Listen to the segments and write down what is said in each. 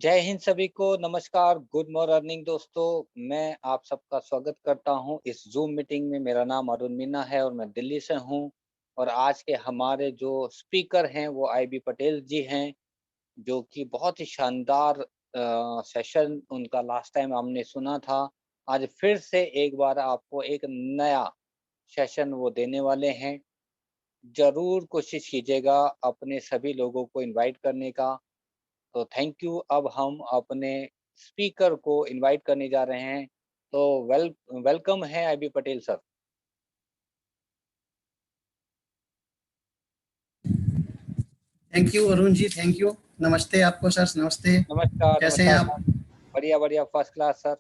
जय हिंद सभी को नमस्कार, गुड मॉर्निंग दोस्तों। मैं आप सबका स्वागत करता हूं इस ज़ूम मीटिंग में। मेरा नाम अरुण मीना है और मैं दिल्ली से हूं। और आज के हमारे जो स्पीकर हैं वो आईबी पटेल जी हैं, जो कि बहुत ही शानदार सेशन उनका लास्ट टाइम हमने सुना था। आज फिर से एक बार आपको एक नया सेशन वो देने वाले हैं। ज़रूर कोशिश कीजिएगा अपने सभी लोगों को इनवाइट करने का। तो थैंक यू। अब हम अपने स्पीकर को इनवाइट करने जा रहे हैं। तो वेलकम है IB Patel sir. Thank you Arun ji, thank you. नमस्ते आपको सर, नमस्ते। नमस्कार, कैसे हैं नमस्कार आप? सर। बढ़िया, बढ़िया, फर्स्ट क्लास सर।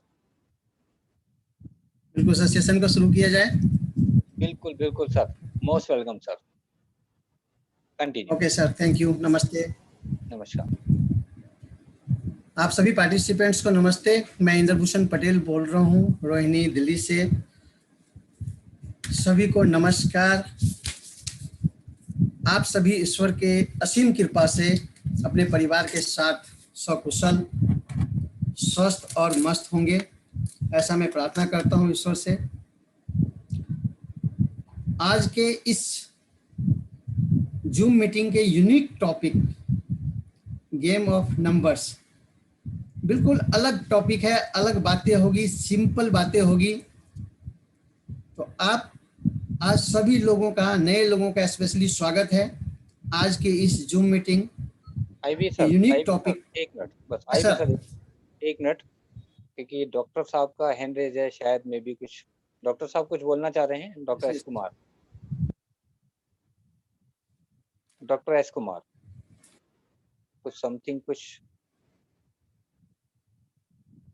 बिल्कुल सर, सेशन को शुरू किया जाए। बिल्कुल, बिल्कुल sir. Most welcome sir. Continue. Okay sir, thank you, नमस्ते। नमस्कार। आप सभी पार्टिसिपेंट्स को नमस्ते। मैं इंद्रभूषण पटेल बोल रहा हूँ, रोहिणी, दिल्ली से। सभी को नमस्कार। आप सभी ईश्वर के असीम कृपा से अपने परिवार के साथ सकुशल, स्वस्थ और मस्त होंगे, ऐसा मैं प्रार्थना करता हूँ ईश्वर से। आज के इस जूम मीटिंग के unique topic game of numbers, बिल्कुल अलग टॉपिक है, अलग बातें होगी, सिंपल बातें होगी। तो आप आज सभी लोगों का, नए लोगों का स्पेशली स्वागत है आज के इस जूम मीटिंग आईबी के sir, unique IB sir, topic. एक मिनट बस। आईबी सर, सर, एक मिनट। क्योंकि डॉक्टर साहब का हैंड रेज है, शायद में भी कुछ डॉक्टर साहब कुछ बोलना चाह रहे हैं। Doctor S Kumar, doctor S Kumar, कुछ समथिंग कुछ।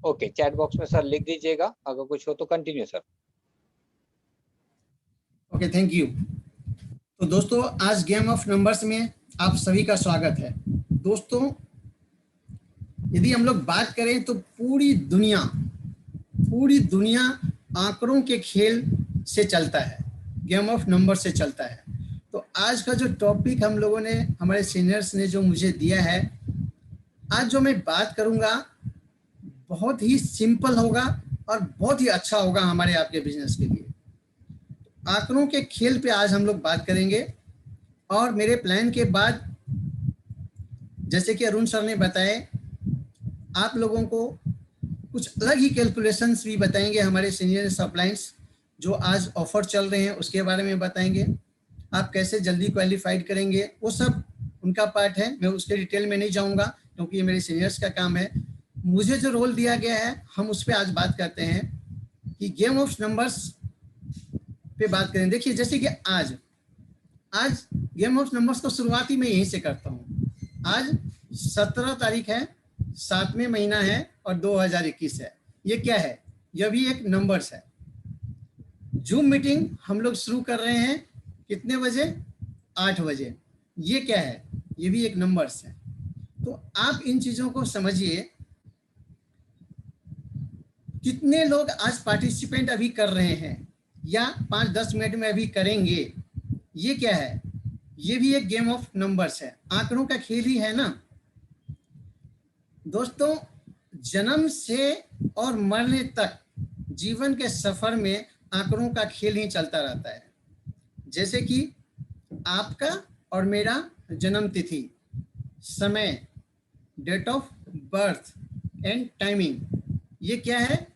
ओके, चैट बॉक्स में सर लिख दीजिएगा अगर कुछ हो तो। Continue sir. Okay, thank you. तो दोस्तों, आज गेम ऑफ नंबर्स में आप सभी का स्वागत है। दोस्तों, यदि हम लोग बात करें तो पूरी दुनिया आंकड़ों के खेल से चलता है, गेम ऑफ नंबर से चलता है। तो आज का जो टॉपिक हम लोगों ने, हमारे सीनियर्स ने जो मुझे दिया है, आज जो मैं बात करूंगा बहुत ही सिंपल होगा और बहुत ही अच्छा होगा हमारे आपके बिजनेस के लिए। आंकड़ों के खेल पे आज हम लोग बात करेंगे। और मेरे प्लान के बाद, जैसे कि अरुण सर ने बताए, आप लोगों को कुछ अलग ही कैलकुलेशंस भी बताएंगे। हमारे सीनियर सप्लाइंस जो आज ऑफर चल रहे हैं उसके बारे में बताएंगे। आप कैसे जल्दी क्वालिफाइड करेंगे, वो सब उनका पार्ट है। मैं उसके डिटेल में नहीं जाऊंगा क्योंकि ये मेरे सीनियर्स का काम है। मुझे जो रोल दिया गया है, हम उस पर आज बात करते हैं कि गेम ऑफ नंबर्स पे बात करें। देखिए, जैसे कि आज गेम ऑफ नंबर्स को शुरुआत ही मैं यहीं से करता हूँ। आज 17 तारीख है, 7वें महीना है और 2021 है। ये क्या है? यह भी एक नंबर्स है। जूम मीटिंग हम लोग शुरू कर रहे हैं कितने बजे? 8 बजे। ये क्या है? ये भी एक नंबर्स है। तो आप इन चीजों को समझिए। कितने लोग आज पार्टिसिपेंट अभी कर रहे हैं या 5-10 मिनट में अभी करेंगे? ये क्या है? ये भी एक गेम ऑफ नंबर्स है, आंकड़ों का खेल ही है ना दोस्तों। जन्म से और मरने तक जीवन के सफर में आंकड़ों का खेल ही चलता रहता है। जैसे कि आपका और मेरा जन्म तिथि, समय, date of birth and timing, ये क्या है?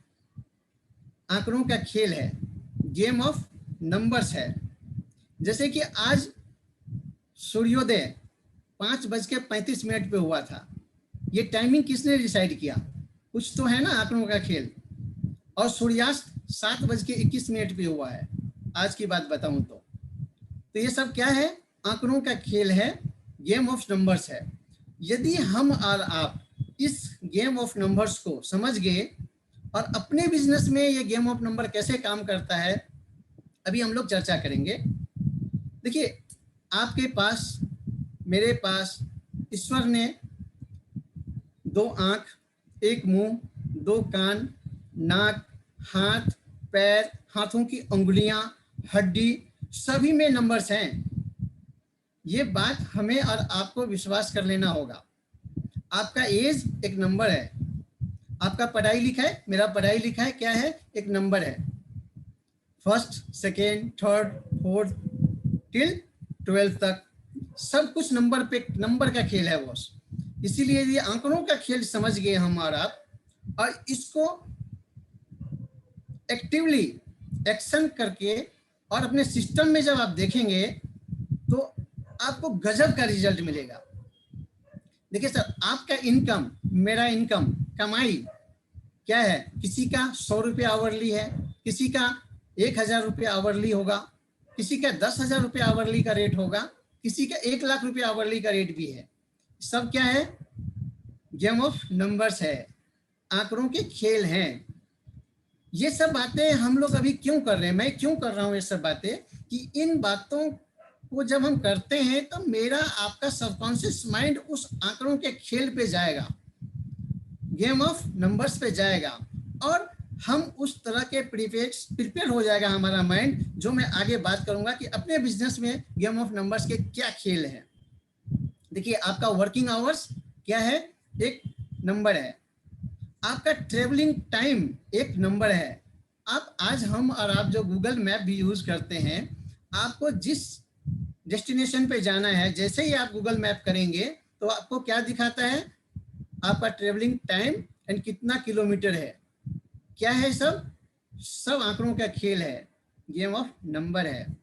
आंकड़ों का खेल है, गेम ऑफ नंबर्स है। जैसे कि आज सूर्योदय 5:35 पे हुआ था। ये टाइमिंग किसने डिसाइड किया? कुछ तो है ना आंकड़ों का खेल। और सूर्यास्त 7:21 पे हुआ है, आज की बात बताऊं तो ये सब क्या है? आंकड़ों का खेल है, गेम ऑफ नंबर्स है। यदि हम और आप इस गेम ऑफ नंबर्स को समझ गए और अपने बिजनेस में ये गेम ऑफ नंबर कैसे काम करता है, अभी हम लोग चर्चा करेंगे। देखिए, आपके पास, मेरे पास ईश्वर ने 2 आंख, 1 मुंह, 2 कान, नाक, हाथ, पैर, हाथों की उंगलियां, हड्डी, सभी में नंबर्स हैं। ये बात हमें और आपको विश्वास कर लेना होगा। आपका एज एक नंबर है, आपका पढ़ाई लिखाई, मेरा पढ़ाई लिखाई क्या है, एक नंबर है। First, second, third, fourth till 12th तक सब कुछ नंबर पे, नंबर का खेल है बॉस। इसीलिए ये आंकड़ों का खेल समझ गए हम और आप, और इसको एक्टिवली एक्शन करके और अपने सिस्टम में जब आप देखेंगे तो आपको गजब का रिजल्ट मिलेगा। देखिए सर, आपका इनकम, मेरा इनकम, कमाई क्या है, किसी का 100 रुपये आवरली है, किसी का 1000 रुपये आवरली होगा, किसी का 10,000 रुपये आवरली का रेट होगा, किसी का 1,00,000 रुपये आवरली का रेट भी है। सब क्या है, गेम ऑफ नंबर्स है, आंकड़ों के खेल हैं। ये सब बातें हम लोग अभी क्यों कर रहे हैं, मैं क्यों कर रहा हूं ये सब बातें, कि इन बातों को जब हम करते हैं तो मेरा आपका सबकॉन्शियस माइंड उस आंकड़ों के खेल पे जाएगा, गेम ऑफ नंबर्स पे जाएगा, और हम उस तरह के प्रिपेयर हो जाएगा हमारा माइंड, जो मैं आगे बात करूंगा कि अपने बिजनेस में गेम ऑफ नंबर्स के क्या खेल हैं। देखिए, आपका वर्किंग आवर्स क्या है, एक नंबर है। आपका ट्रेवलिंग टाइम एक नंबर है। आप, आज हम और आप जो गूगल मैप भी यूज करते हैं, आपको जिस डेस्टिनेशन पे जाना है, जैसे ही आप गूगल मैप करेंगे तो आपको क्या दिखाता है, आपका ट्रेवलिंग टाइम एंड कितना किलोमीटर है। क्या है, सब आंकड़ों का खेल है, गेम ऑफ नंबर है।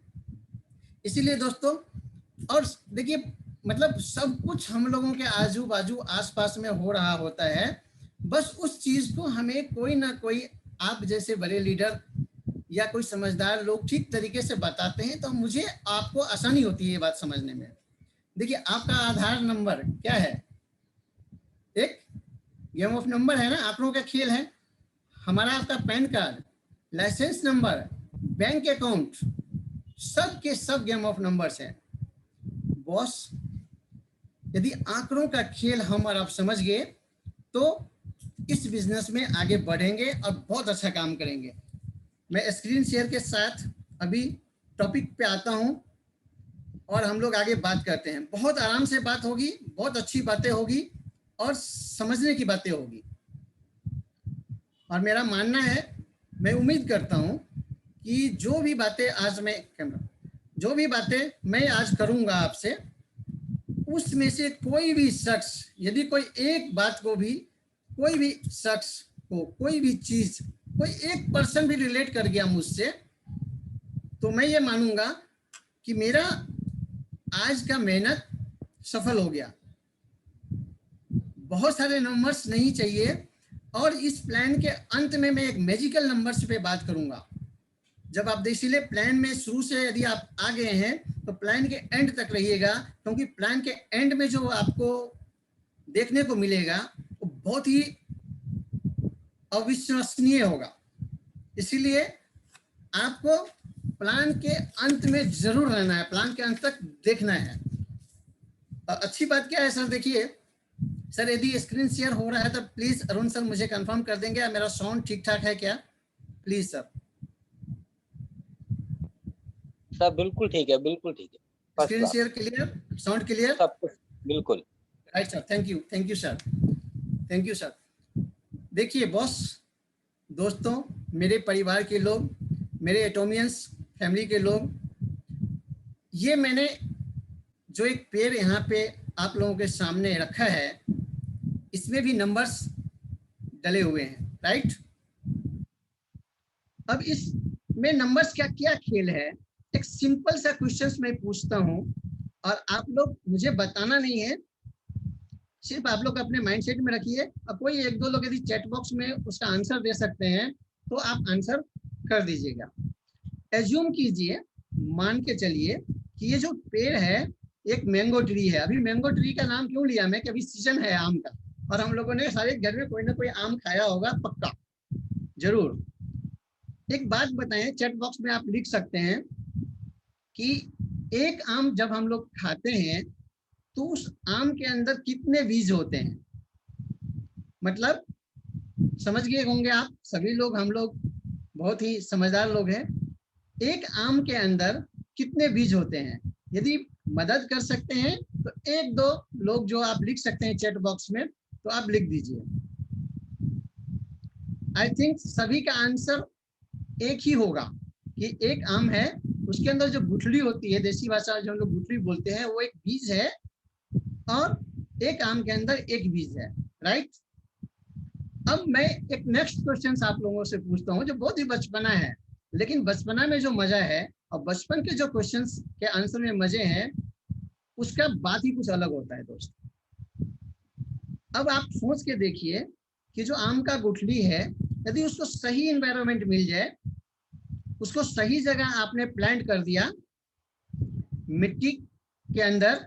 इसीलिए दोस्तों, और देखिए, मतलब सब कुछ हम लोगों के आजू बाजू आसपास में हो रहा होता है, बस उस चीज को हमें कोई ना कोई, आप जैसे बड़े लीडर या कोई समझदार लोग ठीक तरीके से बताते हैं, तो मुझे आपको आसानी होती है ये बात समझने में। देखिए, आपका आधार नंबर क्या है, एक गेम ऑफ नंबर है ना, आंकड़ों का खेल है। हमारा आपका PAN card, licence number, bank account, सब के सब गेम ऑफ नंबर्स हैं बॉस। यदि आंकड़ों का खेल हम और आप समझ गए तो इस बिजनेस में आगे बढ़ेंगे और बहुत अच्छा काम करेंगे। मैं स्क्रीन शेयर के साथ अभी टॉपिक पे आता हूं और हम लोग आगे बात करते हैं। बहुत आराम से बात होगी, बहुत अच्छी बातें होगी और समझने की बातें होगी। और मेरा मानना है, मैं उम्मीद करता हूं कि जो भी बातें मैं आज करूंगा आपसे, उसमें से कोई भी शख्स, यदि कोई एक बात को भी, कोई भी शख्स को, कोई भी चीज, कोई 1% भी रिलेट कर गया मुझसे, तो मैं ये मानूंगा कि मेरा आज का मेहनत सफल हो गया। बहुत सारे नंबर्स नहीं चाहिए, और इस प्लान के अंत में मैं एक मैजिकल नंबर्स पे बात करूंगा। जब आप इसीलिए प्लान में शुरू से यदि आप आ गए हैं तो प्लान के एंड तक रहिएगा, क्योंकि प्लान के एंड में जो आपको देखने को मिलेगा वो बहुत ही अविश्वसनीय होगा। इसीलिए आपको प्लान के अंत में जरूर रहना है, प्लान के अंत तक देखना है। और अच्छी बात क्या है सर, देखिए सर, यदि स्क्रीन शेयर हो रहा है तो प्लीज अरुण सर मुझे कंफर्म कर देंगे मेरा साउंड ठीक ठाक है क्या, प्लीज सर। सर बिल्कुल ठीक है, बिल्कुल ठीक है, first screen class, share clear, sound clear, सब कुछ बिल्कुल right sir. Thank you sir, thank you sir. देखिए बॉस, दोस्तों, मेरे परिवार के लोग, मेरे एटोमियंस फैमिली के लोग, ये मैंने जो एक पेड़ यहाँ पे आप लोगों के सामने रखा है, इसमें भी नंबर्स डले हुए हैं, राइट। अब इसमें नंबर्स क्या क्या खेल है, एक सिंपल सा क्वेश्चन मैं पूछता हूं और आप लोग मुझे बताना नहीं है, सिर्फ आप लोग अपने माइंडसेट में रखिए। अब कोई एक दो लोग यदि चैट बॉक्स में उसका आंसर दे सकते हैं तो आप आंसर कर दीजिएगा। एज्यूम कीजिए, मान के चलिए कि ये जो पेड़ है एक मैंगो ट्री है। अभी मैंगो ट्री का नाम क्यों लिया मैं, कि अभी सीजन है आम का, और हम लोगों ने सारे घर में कोई ना कोई आम खाया होगा पक्का, जरूर। एक बात बताएं, चैट बॉक्स में आप लिख सकते हैं कि एक आम जब हम लोग खाते हैं तो उस आम के अंदर कितने बीज होते हैं। मतलब समझ गए होंगे आप सभी लोग, हम लोग बहुत ही समझदार लोग हैं। एक आम के अंदर कितने बीज होते हैं, यदि मदद कर सकते हैं तो एक दो लोग जो आप लिख सकते हैं चैट बॉक्स में, तो आप लिख दीजिए। आई थिंक सभी का आंसर एक ही होगा कि एक आम है, उसके अंदर जो गुठली होती है, देसी भाषा में जो हम लोग गुठली बोलते हैं, वो एक बीज है, और एक आम के अंदर एक बीज है, राइट। अब मैं एक नेक्स्ट क्वेश्चन आप लोगों से पूछता हूँ, जो बहुत ही बचपना है, लेकिन बचपना में जो मजा है और बचपन के जो क्वेश्चंस के आंसर में मजे हैं, उसका बात ही कुछ अलग होता है दोस्त। अब आप सोच के देखिए कि जो आम का गुठली है, यदि उसको सही एनवायरनमेंट मिल जाए, उसको सही जगह आपने प्लांट कर दिया मिट्टी के अंदर,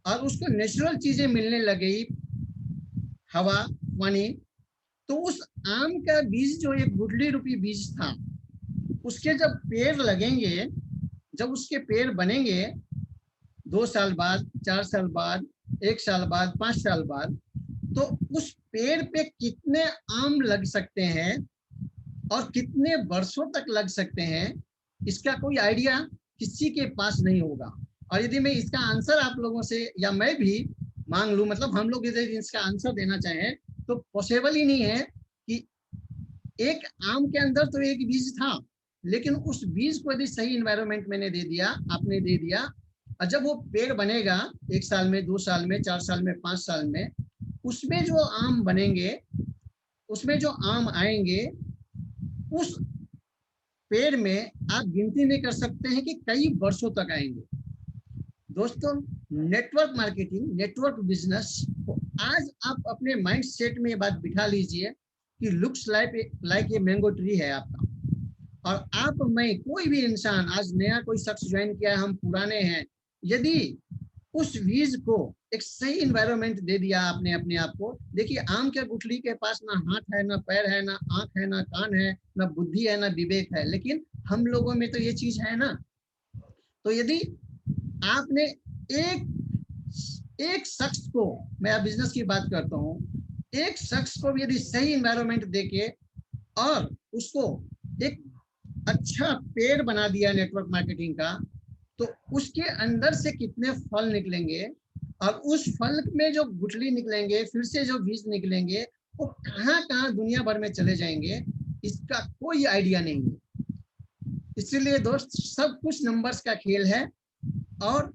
और उसको नेचुरल चीजें मिलने लगी, हवा, पानी, तो उस आम का बीज जो एक गुठली रूपी बीज था, उसके जब पेड़ लगेंगे, जब उसके पेड़ बनेंगे 2 साल बाद, 4 साल बाद, 1 साल बाद, 5 साल बाद, तो उस पेड़ पे कितने आम लग सकते हैं और कितने वर्षों तक लग सकते हैं, इसका कोई आइडिया किसी के पास नहीं होगा। और यदि मैं इसका आंसर आप लोगों से या मैं भी मांग लूं, मतलब हम लोग यदि इसका आंसर देना चाहें, तो पॉसिबल ही नहीं है कि एक आम के अंदर तो एक बीज था, लेकिन उस बीज को यदि सही एनवायरनमेंट मैंने दे दिया, आपने दे दिया, और जब वो पेड़ बनेगा 1 साल में, 2 साल में, 4 साल में, 5 साल में, उसमें जो आम बनेंगे, उसमें जो आम आएंगे, उस पेड़ में आप गिनती नहीं कर सकते हैं कि कई वर्षों तक आएंगे। दोस्तों, नेटवर्क मार्केटिंग, नेटवर्क बिजनेस, तो आज आप अपने माइंड सेट में ये बात बिठा लीजिए कि looks like a mango tree है आपका, और आप, मैं, कोई भी इंसान, आज नया कोई शख्स ज्वाइन किया है, हम पुराने हैं, यदि उस बीज को एक सही एनवायरनमेंट दे दिया आपने अपने आप को, देखिए आम के गुठली के पास ना हाथ है, ना पैर है, ना आंख है, ना कान है, ना बुद्धि है, ना विवेक है, लेकिन हम लोगों में तो ये चीज है ना। तो यदि आपने एक शख्स को, मैं अब बिजनेस की बात करता हूँ, एक शख्स को यदि सही एनवायरनमेंट देके और उसको एक अच्छा पेड़ बना दिया नेटवर्क मार्केटिंग का, तो उसके अंदर से कितने फल निकलेंगे, और उस फल में जो गुठली निकलेंगे, फिर से जो बीज निकलेंगे, वो कहाँ कहाँ दुनिया भर में चले जाएंगे, इसका कोई आइडिया नहीं है। इसीलिए दोस्त, सब कुछ नंबर्स का खेल है, और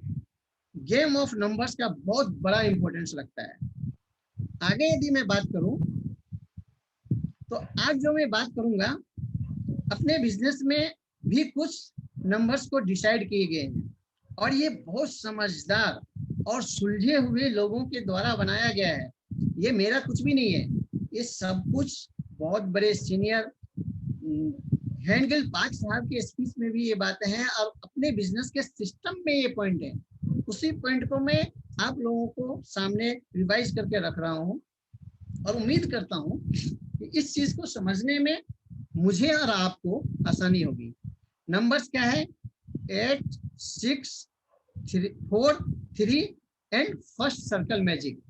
गेम ऑफ नंबर्स का बहुत बड़ा इंपॉर्टेंस लगता है। आगे यदि मैं बात करूं, तो आज जो मैं बात करूंगा, अपने बिजनेस में भी कुछ नंबर्स को डिसाइड किए गए हैं, और ये बहुत समझदार और सुलझे हुए लोगों के द्वारा बनाया गया है। ये मेरा कुछ भी नहीं है, ये सब कुछ बहुत बड़े सीनियर हैंडगिल पार्क साहब के स्पीच में भी ये बातें हैं, और अपने बिजनेस के सिस्टम में ये पॉइंट है। उसी पॉइंट को मैं आप लोगों को सामने रिवाइज करके रख रहा हूँ, और उम्मीद करता हूँ कि इस चीज को समझने में मुझे और आपको आसानी होगी। नंबर्स क्या है? 8, 6, 4, 3 and first circle magic.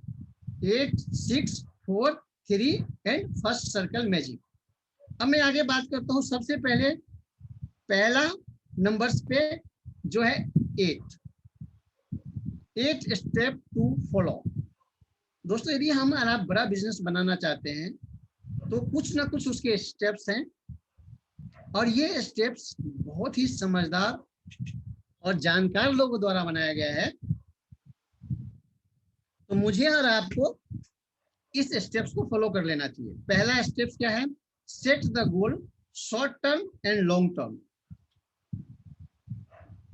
8, 6, 4, 3 and first circle magic. अब मैं आगे बात करता हूँ। सबसे पहले पहला नंबर्स पे जो है 8 स्टेप टू फॉलो। दोस्तों, यदि हम आप बड़ा बिजनेस बनाना चाहते हैं, तो कुछ ना कुछ उसके स्टेप्स हैं, और ये स्टेप्स बहुत ही समझदार और जानकार लोगों द्वारा बनाया गया है। तो मुझे और आपको इस स्टेप्स को फॉलो कर लेना चाहिए। पहला स्टेप्स क्या है? Set the goal, short term and long term.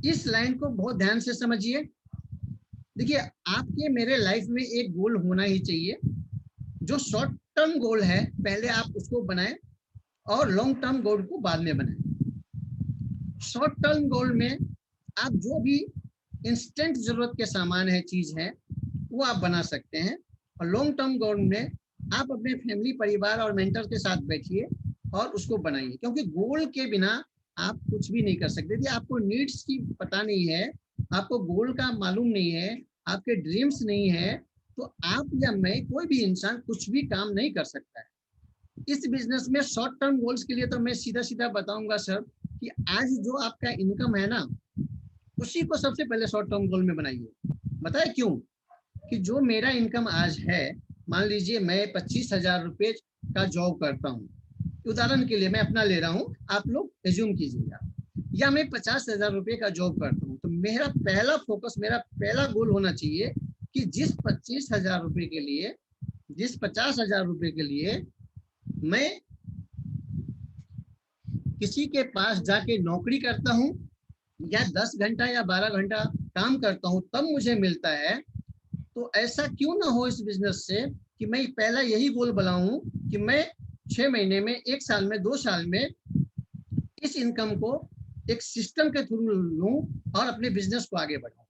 इस लाइन को बहुत ध्यान से समझिए। देखिए, आपके मेरे लाइफ में एक गोल होना ही चाहिए। जो शॉर्ट टर्म गोल है, पहले आप उसको बनाएं, और लॉन्ग टर्म गोल को बाद में बनाएं। शॉर्ट टर्म गोल में आप जो भी इंस्टेंट जरूरत के सामान है, चीज है, वो आप बना सकते हैं। और लॉन्ग टर्म गोल में आप अपने फैमिली, परिवार और मेंटर के साथ बैठिए और उसको बनाइए, क्योंकि गोल के बिना आप कुछ भी नहीं कर सकते। यदि आपको नीड्स की पता नहीं है, आपको गोल का मालूम नहीं है, आपके ड्रीम्स नहीं है, तो आप या मैं, कोई भी इंसान कुछ भी काम नहीं कर सकता है। इस बिजनेस में शॉर्ट टर्म गोल्स के लिए तो मैं सीधा सीधा बताऊंगा सर, कि आज जो आपका इनकम है ना, उसी को सबसे पहले शॉर्ट टर्म गोल में बनाइए। बताए क्यों? कि जो मेरा इनकम आज है, मान लीजिए मैं 25,000 रुपये का जॉब करता हूँ, उदाहरण के लिए मैं अपना ले रहा हूँ, आप लोग एज्यूम कीजिएगा, या मैं 50,000 रुपये का जॉब करता हूँ, तो मेरा पहला फोकस, मेरा पहला गोल होना चाहिए कि जिस 25,000 रुपये के लिए, जिस 50,000 रुपये के लिए मैं किसी के पास जाके नौकरी करता हूँ या 10 घंटा या 12 घंटा काम करता हूँ तब मुझे मिलता है, तो ऐसा क्यों ना हो इस बिजनेस से कि मैं पहला यही गोल बनाऊं कि मैं 6 महीने में, 1 साल में, 2 साल में इस इनकम को एक सिस्टम के थ्रू लूं और अपने बिजनेस को आगे बढ़ाऊं।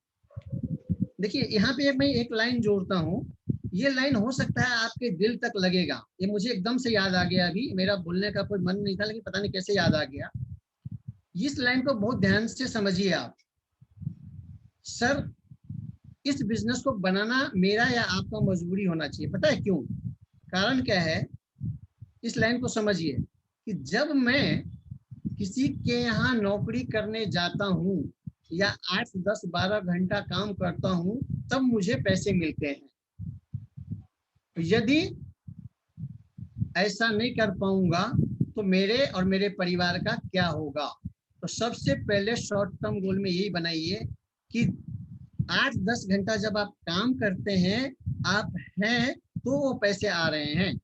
देखिए यहाँ पे मैं एक लाइन जोड़ता हूँ, ये लाइन हो सकता है आपके दिल तक लगेगा, ये मुझे एकदम से याद आ गया, अभी मेरा बोलने का कोई मन नहीं था लेकिन पता नहीं कैसे याद आ गया। इस लाइन को बहुत ध्यान से समझिए आप। सर, इस बिजनेस को बनाना मेरा या आपका मजबूरी होना चाहिए। पता है क्यों? कारण क्या है? इस लाइन को समझिए कि जब मैं किसी के यहाँ नौकरी करने जाता हूँ या 8, 10, 12 घंटा काम करता हूँ तब मुझे पैसे मिलते हैं। यदि ऐसा नहीं कर पाऊंगा तो मेरे और मेरे परिवार का क्या होगा? तो सबसे पहले शॉर्ट टर्म गोल में यही बनाइए कि 8-10 घंटा जब आप काम करते हैं, आप हैं तो वो पैसे आ रहे हैं।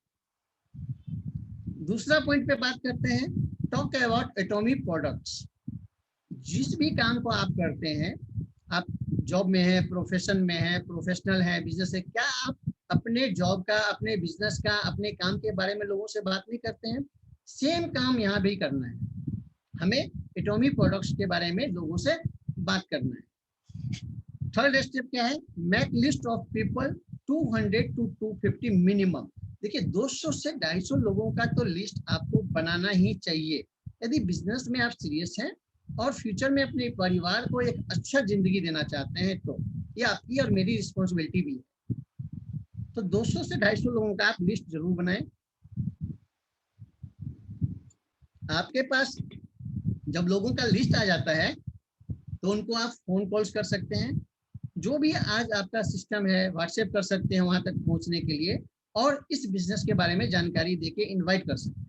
दूसरा पॉइंट पे बात करते हैं, टॉक अबाउट एटॉमिक प्रोडक्ट्स। जिस भी काम को आप करते हैं, आप जॉब में है, प्रोफेशन में है, प्रोफेशनल है, बिजनेस है, क्या आप अपने जॉब का, अपने बिजनेस का, अपने काम के बारे में लोगों से बात नहीं करते हैं? सेम काम यहाँ भी करना है, हमें एटॉमिक प्रोडक्ट्स के बारे में लोगों से बात करना है। थर्ड स्टेप क्या है? Make list of people 200 to 250 minimum. देखिए 200 से 250 लोगों का तो लिस्ट आपको बनाना ही चाहिए यदि बिजनेस में आप सीरियस हैं और फ्यूचर में अपने परिवार को एक अच्छा जिंदगी देना चाहते हैं, तो ये आपकी और मेरी रिस्पॉन्सिबिलिटी भी है। तो 200 से 250 लोगों का आप लिस्ट जरूर बनाएं। आपके पास जब लोगों का लिस्ट आ जाता है तो उनको आप फोन कॉल्स कर सकते हैं, जो भी आज आपका सिस्टम है व्हाट्सएप कर सकते हैं वहां तक पहुंचने के लिए, और इस बिजनेस के बारे में जानकारी देके इनवाइट कर सकते हैं।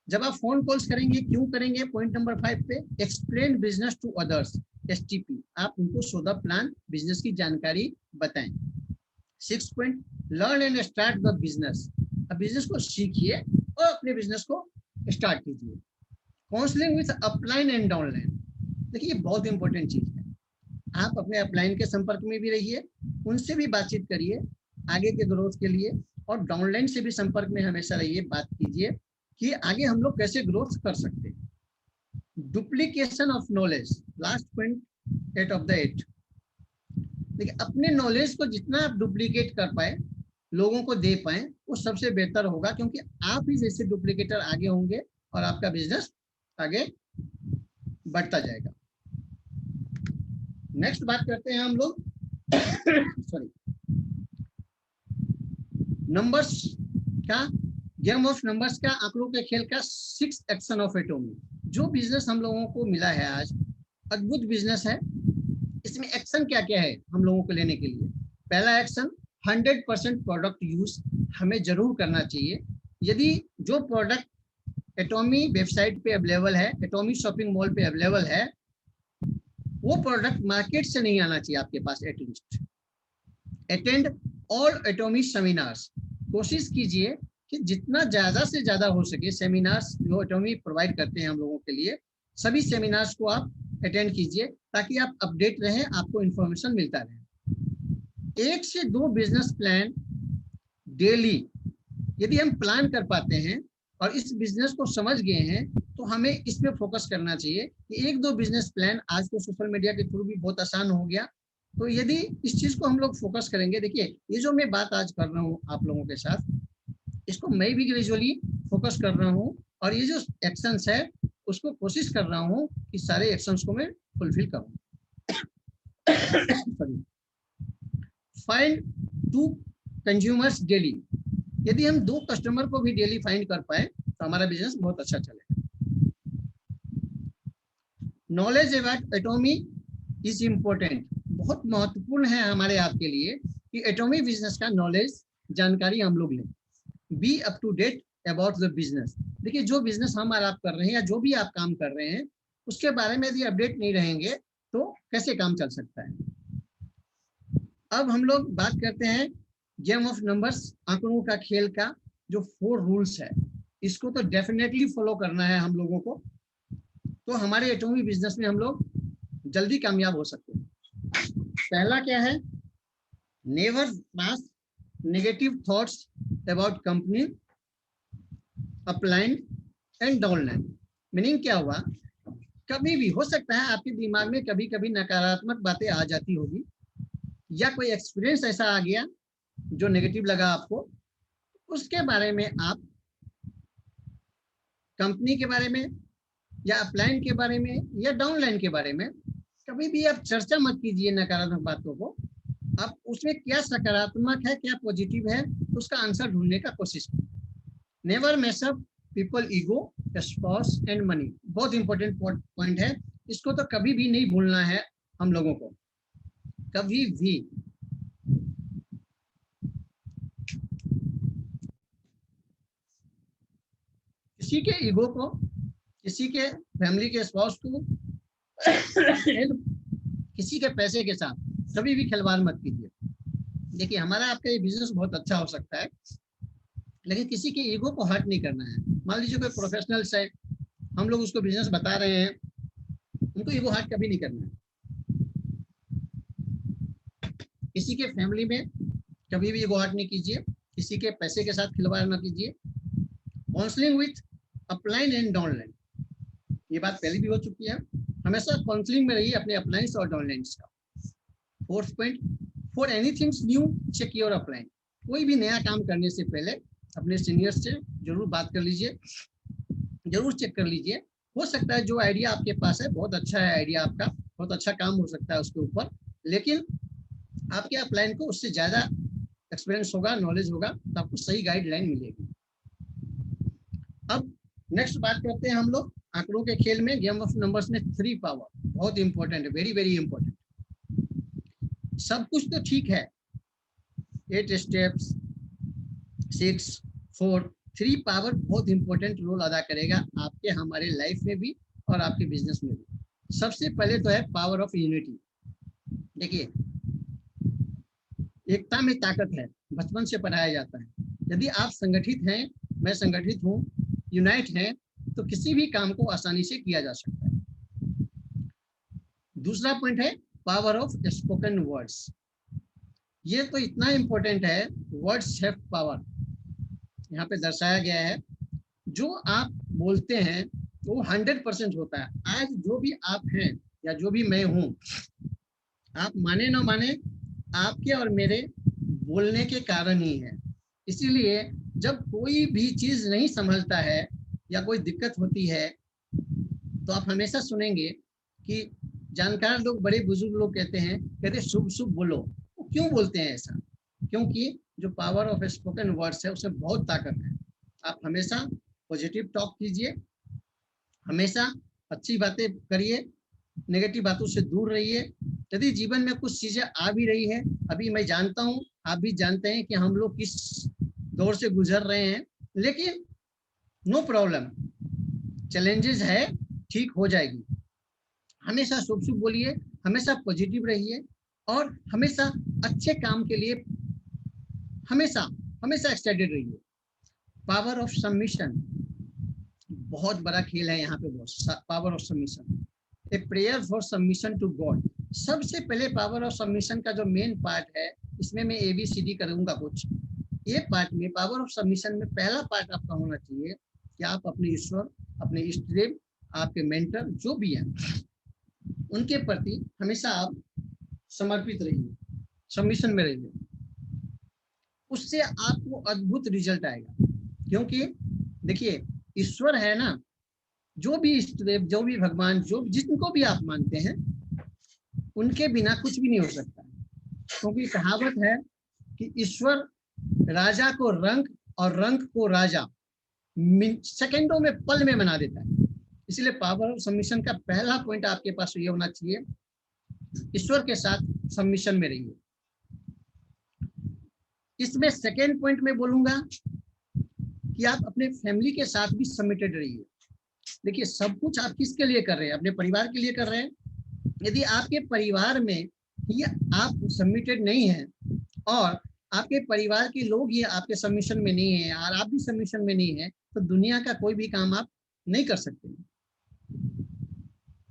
जब आप फोन कॉल्स करेंगे, क्यों करेंगे? पॉइंट नंबर 5 पे explain business to others, STP. आप उनको शो द प्लान, बिजनेस की जानकारी बताएं। 6 point, learn and start the business. अब बिजनेस को सीखिए और अपने बिजनेस को स्टार्ट कीजिए। Counselling with upline and downline. देखिए ये बहुत इंपॉर्टेंट चीज है, आप अपने अपलाइन के संपर्क में भी रहिए, उनसे भी बातचीत करिए आगे के ग्रोथ के लिए, और डाउनलाइन से भी संपर्क में हमेशा रहिए, बात कीजिए कि आगे हम लोग कैसे ग्रोथ कर सकते हैं। Duplication of knowledge, last point 8 of the 8। देखिए अपने नॉलेज को जितना आप डुप्लीकेट कर पाए, लोगों को दे पाए, वो सबसे बेहतर होगा, क्योंकि आप ही जैसे डुप्लीकेटर आगे होंगे और आपका बिजनेस आगे बढ़ता जाएगा। नेक्स्ट बात करते हैं हम लोग सॉरी, नंबर्स का, गेम ऑफ नंबर्स का, आंकड़ों के खेल का 6 एक्शन ऑफ एटॉमी। जो बिजनेस हम लोगों को मिला है आज, अद्भुत बिजनेस है, इसमें एक्शन क्या क्या है हम लोगों को लेने के लिए? पहला एक्शन, 100% प्रोडक्ट यूज हमें जरूर करना चाहिए। यदि जो प्रोडक्ट एटॉमी वेबसाइट पे अवेलेबल है, एटॉमी शॉपिंग मॉल पे अवेलेबल है, वो प्रोडक्ट मार्केट से नहीं आना चाहिए आपके पास। At least attend all Atomy seminars. कोशिश कीजिए कि जितना ज्यादा से ज्यादा हो सके सेमिनार्स जो एटॉमी प्रोवाइड करते हैं हम लोगों के लिए, सभी सेमिनार्स को आप अटेंड कीजिए ताकि आप अपडेट रहें, आपको इंफॉर्मेशन मिलता रहे। 1 से 2 बिजनेस प्लान डेली यदि हम प्लान कर पाते हैं और इस बिजनेस को समझ गए हैं, तो हमें इस पे फोकस करना चाहिए कि 1-2 बिजनेस प्लान, आज तो सोशल मीडिया के थ्रू भी बहुत आसान हो गया, तो यदि इस चीज को हम लोग फोकस करेंगे, देखिए ये जो मैं बात आज कर रहा हूँ आप लोगों के साथ, इसको मैं भी ग्रेजुअली फोकस कर रहा हूँ, और ये जो एक्शंस है उसको कोशिश कर रहा हूँ कि सारे एक्शंस को मैं फुलफिल करूँ। Find 2 consumers daily. यदि हम 2 कस्टमर को भी डेली फाइंड कर पाए तो हमारा बिजनेस बहुत अच्छा चलेगा। Knowledge about एटॉमी is important. बहुत महत्वपूर्ण है हमारे आपके लिए कि एटॉमी बिजनेस का नॉलेज जानकारी हम लोग लें। Be up to date about the business. देखिए जो बिजनेस हम और आप कर रहे हैं या जो भी आप काम कर रहे हैं उसके बारे में यदि अपडेट नहीं रहेंगे तो कैसे काम चल सकता है। अब हम लोग बात करते हैं गेम ऑफ नंबर्स, आंकड़ों का खेल का जो 4 रूल्स है, इसको तो डेफिनेटली फॉलो करना है हम लोगों को, तो हमारे एटॉमिक बिजनेस में हम लोग जल्दी कामयाब हो सकते हैं। पहला क्या है, never pass negative thoughts about company, upline and downline. Meaning क्या हुआ, कभी भी हो सकता है आपके दिमाग में कभी कभी नकारात्मक बातें आ जाती होगी या कोई एक्सपीरियंस ऐसा आ गया जो नेगेटिव लगा आपको, उसके बारे में आप कंपनी के बारे में या अपलाइन के बारे में या डाउनलाइन के बारे में कभी भी आप चर्चा मत कीजिए नकारात्मक बातों को। आप उसमें क्या सकारात्मक है, क्या पॉजिटिव है, उसका आंसर ढूंढने का कोशिश करें। Never mess up people ego, spouse and money. बहुत इंपॉर्टेंट पॉइंट है, इसको तो कभी भी नहीं भूलना है हम लोगों को, कभी भी। किसी के ईगो को, किसी के फैमिली के स्पाउस को किसी के पैसे के साथ कभी भी खिलवाड़ मत कीजिए। देखिए हमारा आपका ये बिजनेस बहुत अच्छा हो सकता है लेकिन किसी के ईगो को हर्ट नहीं करना है। मान लीजिए कोई प्रोफेशनल्स है, हम लोग उसको बिजनेस बता रहे हैं, उनको ईगो हर्ट कभी नहीं करना है। किसी के फैमिली में कभी भी ईगो हर्ट नहीं कीजिए, किसी के पैसे के साथ खिलवाड़ ना कीजिए। Counselling with upline and downline, ये बात पहले भी हो चुकी है, हमेशा काउंसलिंग में रहिए अपने अपलाइंस और डाउनलाइंस का। Fourth point, for anything new check your upline. कोई भी नया काम करने से पहले अपने सीनियर्स से जरूर बात कर लीजिए, जरूर चेक कर लीजिए। हो सकता है जो आइडिया आपके पास है बहुत अच्छा है, आइडिया आपका बहुत अच्छा काम हो सकता है उसके ऊपर, लेकिन आपके अपलाइन को उससे ज्यादा एक्सपीरियंस होगा, नॉलेज होगा, तो आपको सही गाइडलाइन मिलेगी। अब नेक्स्ट बात करते हैं हम लोग आंकड़ों के खेल में, गेम ऑफ नंबर्स में 3 पावर बहुत इंपॉर्टेंट है, वेरी वेरी इंपॉर्टेंट। सब कुछ तो ठीक है, 8 स्टेप्स, 6, 4, 3 पावर बहुत इंपॉर्टेंट रोल अदा करेगा आपके हमारे लाइफ में भी और आपके बिजनेस में भी। सबसे पहले तो है पावर ऑफ यूनिटी। देखिए एकता में ताकत है, बचपन से पढ़ाया जाता है। यदि आप संगठित हैं, मैं संगठित हूँ, यूनाइट हैं, तो किसी भी काम को आसानी से किया जा सकता है। दूसरा पॉइंट है पावर ऑफ स्पोकन वर्ड्स। ये तो इतना इंपॉर्टेंट है, वर्ड्स हैव पावर, यहाँ पे दर्शाया गया है। जो आप बोलते हैं वो 100% होता है। आज जो भी आप हैं या जो भी मैं हूँ, आप माने ना माने, आपके और मेरे बोलने के कारण ही है। इसीलिए जब कोई भी चीज नहीं संभलता है या कोई दिक्कत होती है तो आप हमेशा सुनेंगे कि जानकार लोग, बड़े बुजुर्ग लोग कहते शुभ शुभ बोलो। वो क्यों बोलते हैं ऐसा? क्योंकि जो पावर ऑफ स्पोकन वर्ड्स है उसमें बहुत ताकत है। आप हमेशा पॉजिटिव टॉक कीजिए, हमेशा अच्छी बातें करिए, नेगेटिव बातों से दूर रहिए। यदि जीवन में कुछ चीजें आ भी रही है, अभी मैं जानता हूँ, आप भी जानते हैं कि हम लोग किस दौर से गुजर रहे हैं, लेकिन नो प्रॉब्लम, चैलेंजेस है, ठीक हो जाएगी। हमेशा शुभ शुभ बोलिए, हमेशा पॉजिटिव रहिए और हमेशा अच्छे काम के लिए हमेशा हमेशा एक्साइटेड रहिए। पावर ऑफ सबमिशन, बहुत बड़ा खेल है यहाँ पे boss. Power of submission, a prayer for submission to God. सबसे पहले पावर ऑफ सबमिशन का जो मेन पार्ट है, इसमें मैं ABCD करूंगा कुछ। ये पार्ट में पावर ऑफ सबमिशन में पहला पार्ट आपका होना चाहिए कि आप अपने ईश्वर, अपने इष्ट देव, आपके मेंटर जो भी हैं, उनके प्रति हमेशा आप समर्पित रहिए, सबमिशन में रहिए। उससे आपको अद्भुत रिजल्ट आएगा। क्योंकि देखिए ईश्वर है ना, जो भी इष्ट देव, जो भी भगवान, जो जिनको भी आप मानते हैं, उनके बिना कुछ भी नहीं हो सकता। क्योंकि कहावत है कि ईश्वर राजा को रंक और रंक को राजा सेकंडों में, पल में बना देता है। इसलिए पावर ऑफ सबमिशन का पहला पॉइंट आपके पास ये होना चाहिए, ईश्वर के साथ सबमिशन में रहिए। इसमें सेकेंड पॉइंट में बोलूंगा कि आप अपने फैमिली के साथ भी सबमिटेड रहिए। देखिए, सब कुछ आप किसके लिए कर रहे हैं? अपने परिवार के लिए कर रहे हैं। यदि आपके परिवार में ये आप सबमिटेड नहीं है और आपके परिवार के लोग ये आपके सबमिशन में नहीं है और आप भी सबमिशन में नहीं है, तो दुनिया का कोई भी काम आप नहीं कर सकते।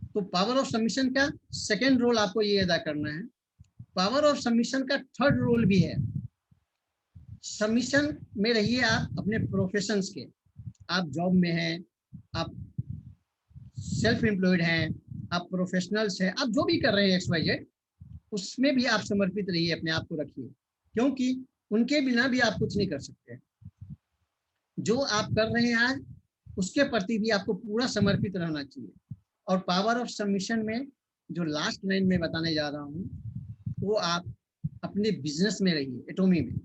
तो पावर ऑफ सबमिशन का सेकेंड रोल आपको ये अदा करना है। पावर ऑफ सबमिशन का थर्ड रोल भी है। सबमिशन में रहिए आप अपने प्रोफेशंस के। आप जॉब में हैं, आप सेल्फ एम्प्लॉयड हैं, आप प्रोफेशनल्स हैं, आप जो भी कर रहे हैं XYZ, उसमें भी आप समर्पित रहिए, अपने आप को रखिए, क्योंकि उनके बिना भी आप कुछ नहीं कर सकते। जो आप कर रहे हैं आज, उसके प्रति भी आपको पूरा समर्पित रहना चाहिए। और पावर ऑफ सबमिशन में जो लास्ट लाइन में बताने जा रहा हूँ, वो आप अपने बिजनेस में रहिए, एटॉमी में।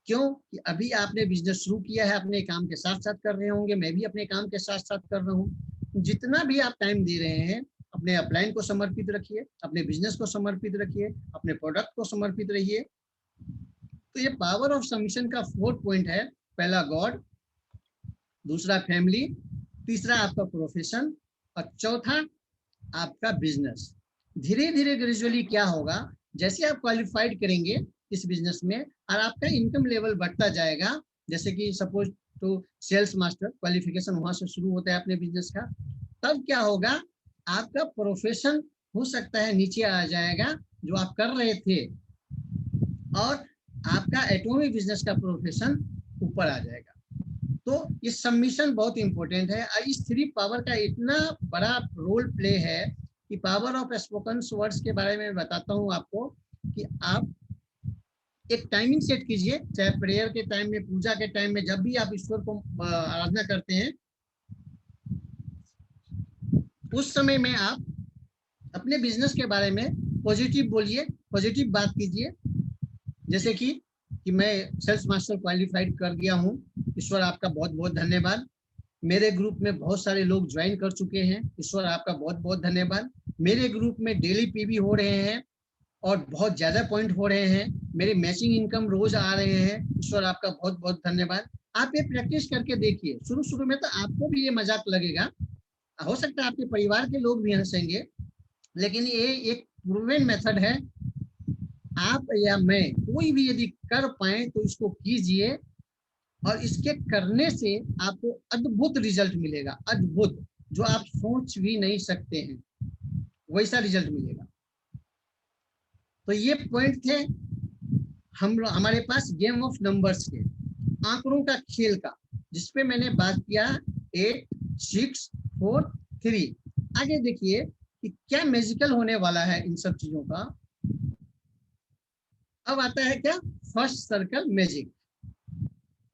क्यों कि अभी आपने बिजनेस शुरू किया है, अपने काम के साथ साथ कर रहे होंगे, मैं भी अपने काम के साथ साथ कर रहा हूँ। जितना भी आप टाइम दे रहे हैं, अपने अपलाइन को समर्पित रखिए, अपने बिजनेस को समर्पित रखिए, अपने प्रोडक्ट को समर्पित रहिए। तो ये पावर ऑफ सबमिशन का फोर्थ पॉइंट है। पहला गॉड, दूसरा फैमिली, तीसरा आपका प्रोफेशन और चौथा आपका बिजनेस। धीरे धीरे ग्रेजुअली क्या होगा, जैसे आप क्वालिफाइड करेंगे इस बिजनेस में और आपका इनकम लेवल बढ़ता जाएगा, जैसे कि सपोज तो सेल्स मास्टर क्वालिफिकेशन वहां से शुरू होता है अपने बिजनेस का, तब क्या होगा, आपका प्रोफेशन हो सकता है नीचे आ जाएगा जो आप कर रहे थे, और आपका एटॉमिक बिजनेस का प्रोफेशन ऊपर आ जाएगा। तो ये सबमिशन बहुत इंपॉर्टेंट है। इस थ्री पावर का इतना बड़ा रोल प्ले है कि पावर ऑफ स्पोकन वर्ड्स के बारे में बताता हूँ आपको कि आप एक टाइमिंग सेट कीजिए, चाहे प्रेयर के टाइम में, पूजा के टाइम में, जब भी आप ईश्वर को आराधना करते हैं, उस समय में आप अपने बिजनेस के बारे में पॉजिटिव बोलिए, पॉजिटिव बात कीजिए। जैसे कि मैं सेल्स मास्टर क्वालिफाइड कर गया हूँ, ईश्वर आपका बहुत बहुत धन्यवाद। मेरे ग्रुप में बहुत सारे लोग ज्वाइन कर चुके हैं, ईश्वर आपका बहुत बहुत धन्यवाद। मेरे ग्रुप में डेली पीवी हो रहे हैं और बहुत ज्यादा पॉइंट हो रहे हैं, मेरे मैचिंग इनकम रोज आ रहे हैं, ईश्वर आपका बहुत बहुत धन्यवाद। आप ये प्रैक्टिस करके देखिए। शुरू शुरू में तो आपको भी ये मजाक लगेगा, हो सकता है आपके परिवार के लोग भी हंसेंगे, लेकिन ये एक प्रूवन मेथड है। आप या मैं कोई भी यदि कर पाए तो इसको कीजिए, और इसके करने से आपको अद्भुत रिजल्ट मिलेगा, अद्भुत, जो आप सोच भी नहीं सकते हैं, वैसा रिजल्ट मिलेगा। तो ये पॉइंट थे हमारे पास गेम ऑफ नंबर्स के, आंकड़ों का खेल का, जिसपे मैंने बात किया 8, 6, 4, 3। आगे देखिए कि क्या मैजिकल होने वाला है इन सब चीजों का। अब आता है क्या, first circle magic.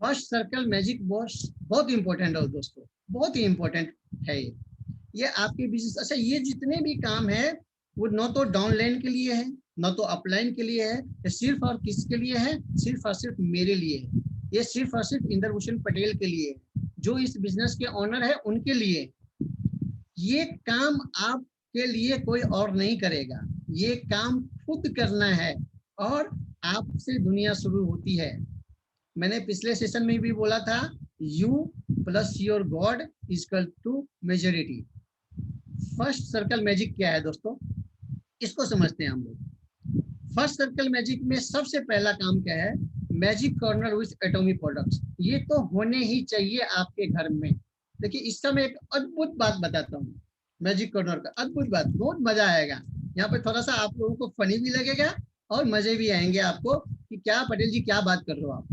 First circle magic बहुत इंपॉर्टेंट है दोस्तों, बहुत ही इंपॉर्टेंट है ये आपके बिजनेस। अच्छा, ये जितने भी काम है वो न तो डाउनलाइन के लिए है, न तो अपलाइन के लिए है, ये सिर्फ और किसके लिए है, सिर्फ और सिर्फ मेरे लिए है। ये सिर्फ और सिर्फ इंद्रभूषण पटेल के लिए, जो इस बिजनेस के ऑनर है उनके लिए। ये काम आपके लिए कोई और नहीं करेगा, ये काम खुद करना है, और आपसे दुनिया शुरू होती है। मैंने पिछले सेशन में भी बोला था, you plus your God equal to majority. First circle magic क्या है दोस्तों, इसको समझते हैं हम लोग। फर्स्ट सर्कल मैजिक में सबसे पहला काम क्या है, magic corner with atomic products. ये तो होने ही चाहिए आपके घर में। देखिए, इस समय एक अद्भुत बात बताता हूँ, मैजिक कॉर्नर का अद्भुत बात, बहुत मजा आएगा। यहाँ पे थोड़ा सा आप लोगों को फनी भी लगेगा और मजे भी आएंगे आपको कि क्या पटेल जी क्या बात कर रहे हो आप।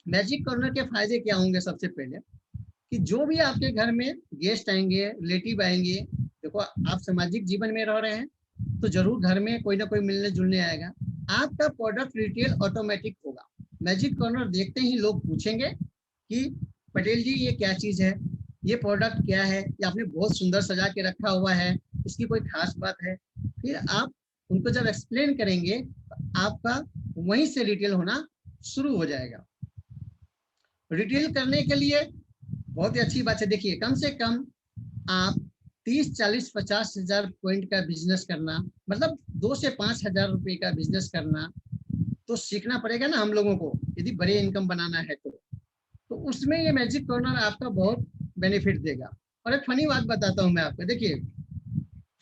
मैजिक कॉर्नर के फायदे क्या होंगे, सबसे पहले कि जो भी आपके घर में गेस्ट आएंगे, रिलेटिव आएंगे, देखो आप सामाजिक जीवन में रह रहे हैं तो जरूर घर में कोई ना कोई मिलने जुलने आएगा, आपका प्रोडक्ट रिटेल ऑटोमेटिक होगा। मैजिक कॉर्नर देखते ही लोग पूछेंगे कि पटेल जी ये क्या चीज है, ये प्रोडक्ट क्या है, ये आपने बहुत सुंदर सजा के रखा हुआ है, इसकी कोई खास बात है। फिर आप उनको जब एक्सप्लेन करेंगे तो आपका वहीं से रिटेल होना शुरू हो जाएगा। रिटेल करने के लिए बहुत ही अच्छी बात है, देखिए कम से कम आप 30, 40, 50 हजार पॉइंट का बिजनेस करना, मतलब 2 से 5 हजार रुपए का बिजनेस करना, तो सीखना पड़ेगा ना हम लोगों को, यदि बड़े इनकम बनाना है तो उसमें ये मैजिक कॉर्नर आपका बहुत बेनिफिट देगा। और एक फनी बात बताता हूँ मैं आपको, देखिए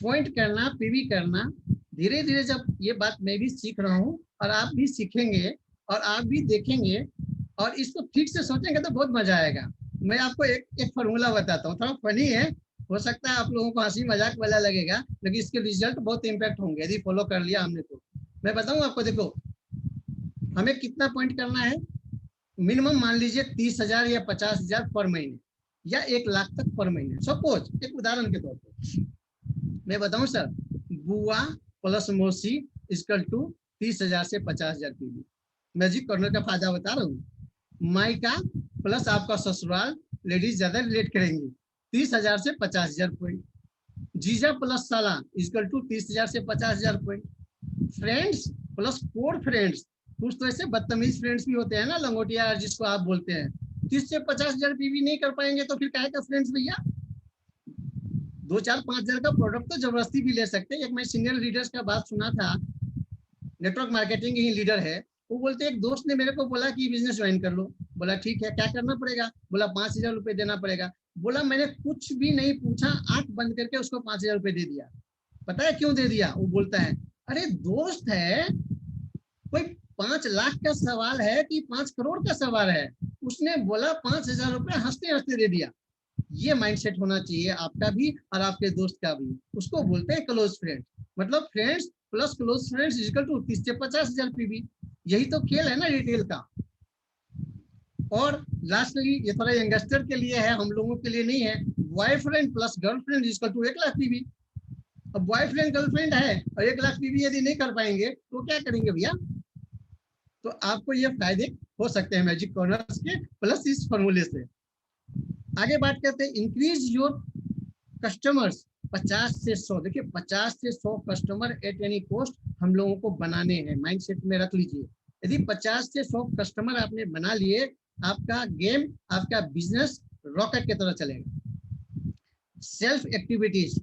पॉइंट करना, पीवी करना, धीरे धीरे जब ये बात मैं भी सीख रहा हूँ और आप भी सीखेंगे और आप भी देखेंगे और इसको ठीक से सोचेंगे तो बहुत मजा आएगा। मैं आपको एक फॉर्मूला बताता हूँ, थोड़ा फनी है, हो सकता है आप लोगों को हंसी मजाक वाला लगेगा, लेकिन इसके रिजल्ट बहुत इम्पैक्ट होंगे यदि फॉलो कर लिया हमने तो। मैं बताऊँ आपको, देखो हमें कितना पॉइंट करना है, मिनिमम मान लीजिए 30,000 या 50,000 पर महीने या 1 लाख तक पर महीने। सपोज एक उदाहरण के तौर पर मैं बताऊं सर, बुआ प्लस मौसी इक्वल टू 30,000 से 50,000 पीवी। मैजिक कॉर्नर का फायदा बता रहा हूँ। मायका प्लस आपका ससुराल, लेडीज ज्यादा रिलेट करेंगी, 30,000 से 50,000 पॉइंट। जीजा प्लस साला इक्वल टू 30,000 से 50,000 पॉइंट। फ्रेंड्स प्लस 4 फ्रेंड्स, कुछ तो ऐसे बदतमीज फ्रेंड्स भी होते हैं ना, लंगोटिया जिसको आप बोलते हैं, 30 से 50,000 पीवी नहीं कर पाएंगे तो फिर काहे का फ्रेंड्स भैया। 2-4-5,000 का प्रोडक्ट तो जबरदस्ती भी ले सकते हैं। एक मैं सीनियर लीडर्स का बात सुना था, नेटवर्क मार्केटिंग ही लीडर है, वो बोलते एक दोस्त ने मेरे को बोला कि बिजनेस ज्वाइन कर लो। बोला ठीक है, क्या करना पड़ेगा? बोला 5,000 रुपए देना पड़ेगा। बोला मैंने कुछ भी नहीं पूछा, आंख बंद करके उसको 5,000 रुपए दे दिया। पता है क्यों दे दिया? वो बोलता है अरे दोस्त है, कोई 5 लाख का सवाल है कि 5 करोड़ का सवाल है? उसने बोला 5,000 रुपए हंसते हंसते दे दिया। ये माइंडसेट होना चाहिए आपका भी और आपके दोस्त का भी। उसको बोलते हैं क्लोज फ्रेंड, मतलब friends plus close friends equal to 30 से 50,000 पीवी। यही तो खेल है ना रिटेल का। और लास्टली ये थोड़ा यंगस्टर के लिए है, हम लोगों के लिए नहीं है, boyfriend plus girlfriend equal to 1 lakh PV. अब बॉयफ्रेंड गर्लफ्रेंड है और 1 लाख पीवी यदि नहीं कर पाएंगे तो क्या करेंगे भैया? तो आपको ये फायदे हो सकते हैं मैजिक कॉर्नर्स के प्लस इस फॉर्मूले से। आगे बात करते हैं, इंक्रीज योर कस्टमर्स 50 से 100। देखिए 50 से 100 कस्टमर एट एनी कॉस्ट हम लोगों को बनाने हैं, माइंडसेट में रख लीजिए। यदि 50 से 100 कस्टमर आपने बना लिए, आपका गेम, आपका बिजनेस रॉकेट की तरह चलेगा। सेल्फ एक्टिविटीज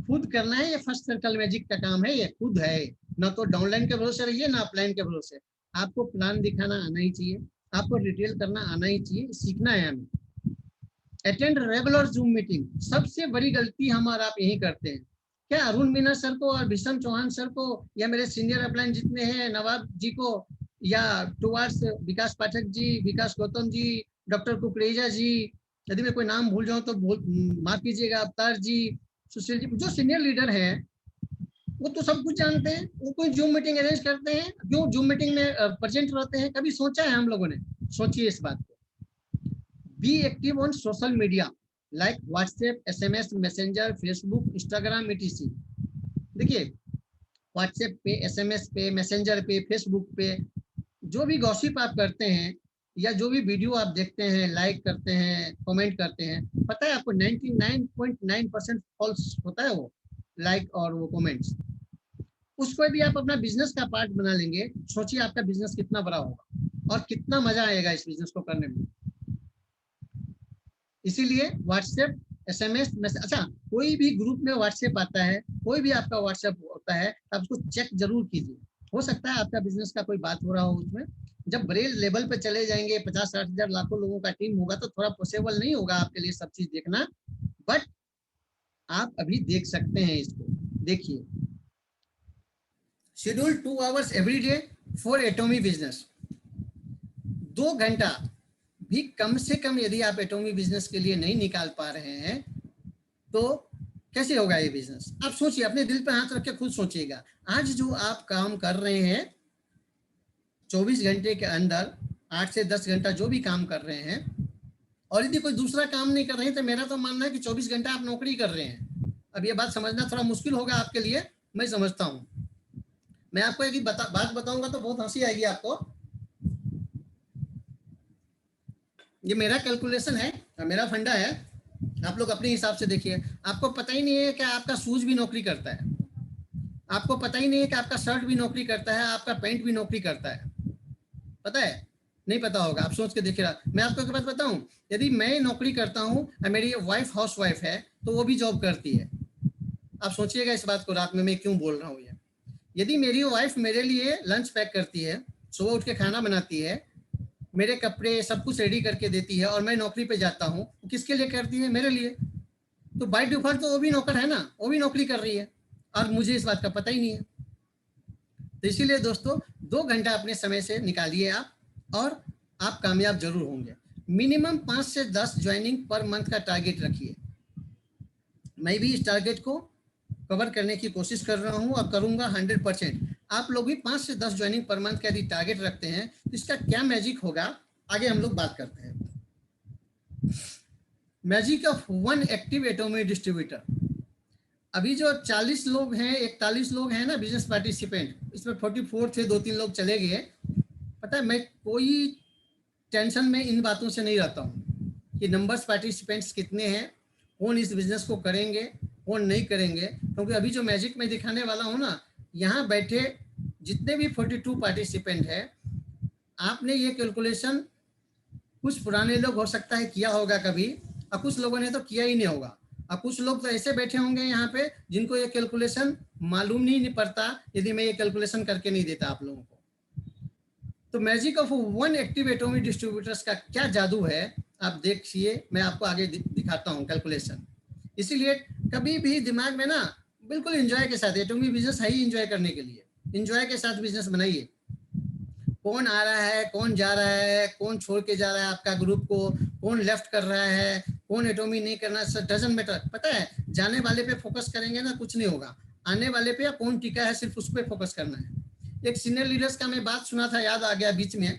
खुद करना है, ये फर्स्ट सर्कल मैजिक का काम है, ये खुद है, ना तो डाउनलाइन के भरोसे रहिए ना अपलाइन के भरोसे। आपको प्लान दिखाना आना ही चाहिए, आपको डिटेल करना आना ही चाहिए, सीखना है हमें। अटेंड रेगुलर जूम मीटिंग, सबसे बड़ी गलती हम और आप यही करते हैं। क्या अरुण मीना सर को और भीषम चौहान सर को या मेरे सीनियर अपलाइन जितने हैं नवाब जी को या टुवार्ड्स विकास पाठक जी, विकास गौतम जी, डॉक्टर कुकरेजा जी, यदि मैं कोई नाम भूल जाऊं तो माफ कीजिएगा, अवतार जी, सुशील जी, जो सीनियर लीडर है वो तो सब कुछ जानते हैं। वो कोई जूम मीटिंग अरेंज करते हैं, क्यों जूम मीटिंग में प्रेजेंट रहते हैं? कभी सोचा है हम लोगों ने? सोचिए इस बात को। Be active on social media like WhatsApp, SMS, messenger, Facebook, Instagram etc। देखिए व्हाट्सएप पे, एसएमएस पे, मैसेंजर पे, फेसबुक पे जो भी गॉसिप आप करते हैं या जो भी वीडियो आप देखते हैं, लाइक करते हैं, कमेंट करते हैं, पता है आपको 99.9% फॉल्स होता है वो लाइक और वो कमेंट्स। उसको यदि आप अपना बिजनेस का पार्ट बना लेंगे, सोचिए आपका बिजनेस कितना बड़ा होगा और कितना मजा आएगा इस बिजनेस को करने में। इसीलिए व्हाट्सएप, एसएमएस, मैसेज, अच्छा कोई भी ग्रुप में व्हाट्सएप आता है, कोई भी आपका व्हाट्सएप होता है, आप उसको चेक जरूर कीजिए। हो सकता है आपका बिजनेस का कोई बात हो रहा हो उसमें। जब बड़े लेवल पे चले जाएंगे, 50-60 हजार लाखों लोगों का टीम होगा तो थोड़ा पॉसिबल नहीं होगा आपके लिए सब चीज देखना, बट आप अभी देख सकते हैं इसको। देखिए schedule 2 hours every day for एटॉमी business. 2 घंटा भी कम से कम यदि आप एटॉमी बिजनेस के लिए नहीं निकाल पा रहे हैं तो कैसे होगा ये बिजनेस? आप सोचिए, अपने दिल पे हाथ रख के खुद सोचिएगा। आज जो आप काम कर रहे हैं 24 घंटे के अंदर 8 से 10 घंटा जो भी काम कर रहे हैं, और यदि कोई दूसरा काम नहीं कर रहे हैं तो मेरा तो मानना है कि 24 घंटा आप नौकरी कर रहे हैं। अब ये बात समझना थोड़ा मुश्किल होगा आपके लिए, मैं समझता हूँ। मैं आपको यदि बात बताऊंगा तो बहुत हंसी आएगी आपको। ये मेरा कैलकुलेशन है, मेरा फंडा है, आप लोग अपने हिसाब से देखिए। आपको पता ही नहीं है कि आपका शूज भी नौकरी करता है, आपको पता ही नहीं है कि आपका शर्ट भी नौकरी करता है, आपका पैंट भी नौकरी करता है। पता है? नहीं पता होगा, आप सोच के देखिएगा। मैं आपको एक बात बताऊं, यदि मैं नौकरी करता हूं और मेरी वाइफ हाउस वाइफ है तो वो भी जॉब करती है। आप सोचिएगा इस बात को, रात में मैं क्यों बोल रहा हूँ ये। यदि मेरी वाइफ मेरे लिए लंच पैक करती है, सुबह उठ के खाना बनाती है, मेरे कपड़े सब कुछ रेडी करके देती है और मैं नौकरी पे जाता हूँ, किसके लिए करती है? मेरे लिए। तो बाय डिफॉल्ट तो वो भी नौकर है ना, वो भी नौकरी कर रही है और मुझे इस बात का पता ही नहीं है। तो इसीलिए दोस्तों 2 घंटा अपने समय से निकालिए आप और आप कामयाब जरूर होंगे। मिनिमम 5 से 10 ज्वाइनिंग पर मंथ का टारगेट रखिए। मैं भी इस टारगेट को कवर करने की कोशिश कर रहा हूं और करूंगा 100%। आप लोग भी 5 से 10 ज्वाइनिंग पर मंथ का यदि टारगेट रखते हैं तो इसका क्या मैजिक होगा, आगे हम लोग बात करते हैं। Magic of 1 active atomic distributor. अभी जो 40 लोग हैं, 41 लोग हैं ना बिजनेस पार्टिसिपेंट, इसमें 44 थे, 2-3 लोग चले गए। पता है मैं कोई टेंशन में इन बातों से नहीं रहता हूँ कि नंबर्स पार्टिसिपेंट्स कितने हैं, कौन इस बिजनेस को करेंगे कौन नहीं करेंगे, क्योंकि अभी जो मैजिक में दिखाने वाला हूँ ना, यहाँ बैठे जितने भी 42 पार्टिसिपेंट हैं, आपने ये कैलकुलेशन कुछ पुराने लोग हो सकता है किया होगा कभी, और कुछ लोगों ने तो किया ही नहीं होगा, और कुछ लोग तो ऐसे बैठे होंगे यहाँ पे जिनको ये कैलकुलेशन मालूम नहीं पड़ता यदि मैं ये कैलकुलेशन करके नहीं देता आप लोगों को। तो magic of 1 active atomic distributors का क्या जादू है आप देखिए, मैं आपको आगे दिखाता हूँ कैलकुलेशन। इसीलिए कभी भी दिमाग में ना बिल्कुल एंजॉय के साथ, एटॉमिक बिजनेस है ही एंजॉय करने के लिए, एंजॉय के साथ बिजनेस बनाइए। कौन आ रहा है कौन जा रहा है, कौन छोड़ के जा रहा है आपका ग्रुप को, कौन लेफ्ट कर रहा है, कौन एटॉमी नहीं करना, डजंट मैटर। पता है जाने वाले पे फोकस करेंगे ना कुछ नहीं होगा, आने वाले पे या कौन टिका है सिर्फ उस पर फोकस करना है। एक सीनियर लीडर्स का मैं बात सुना था, याद आ गया बीच में।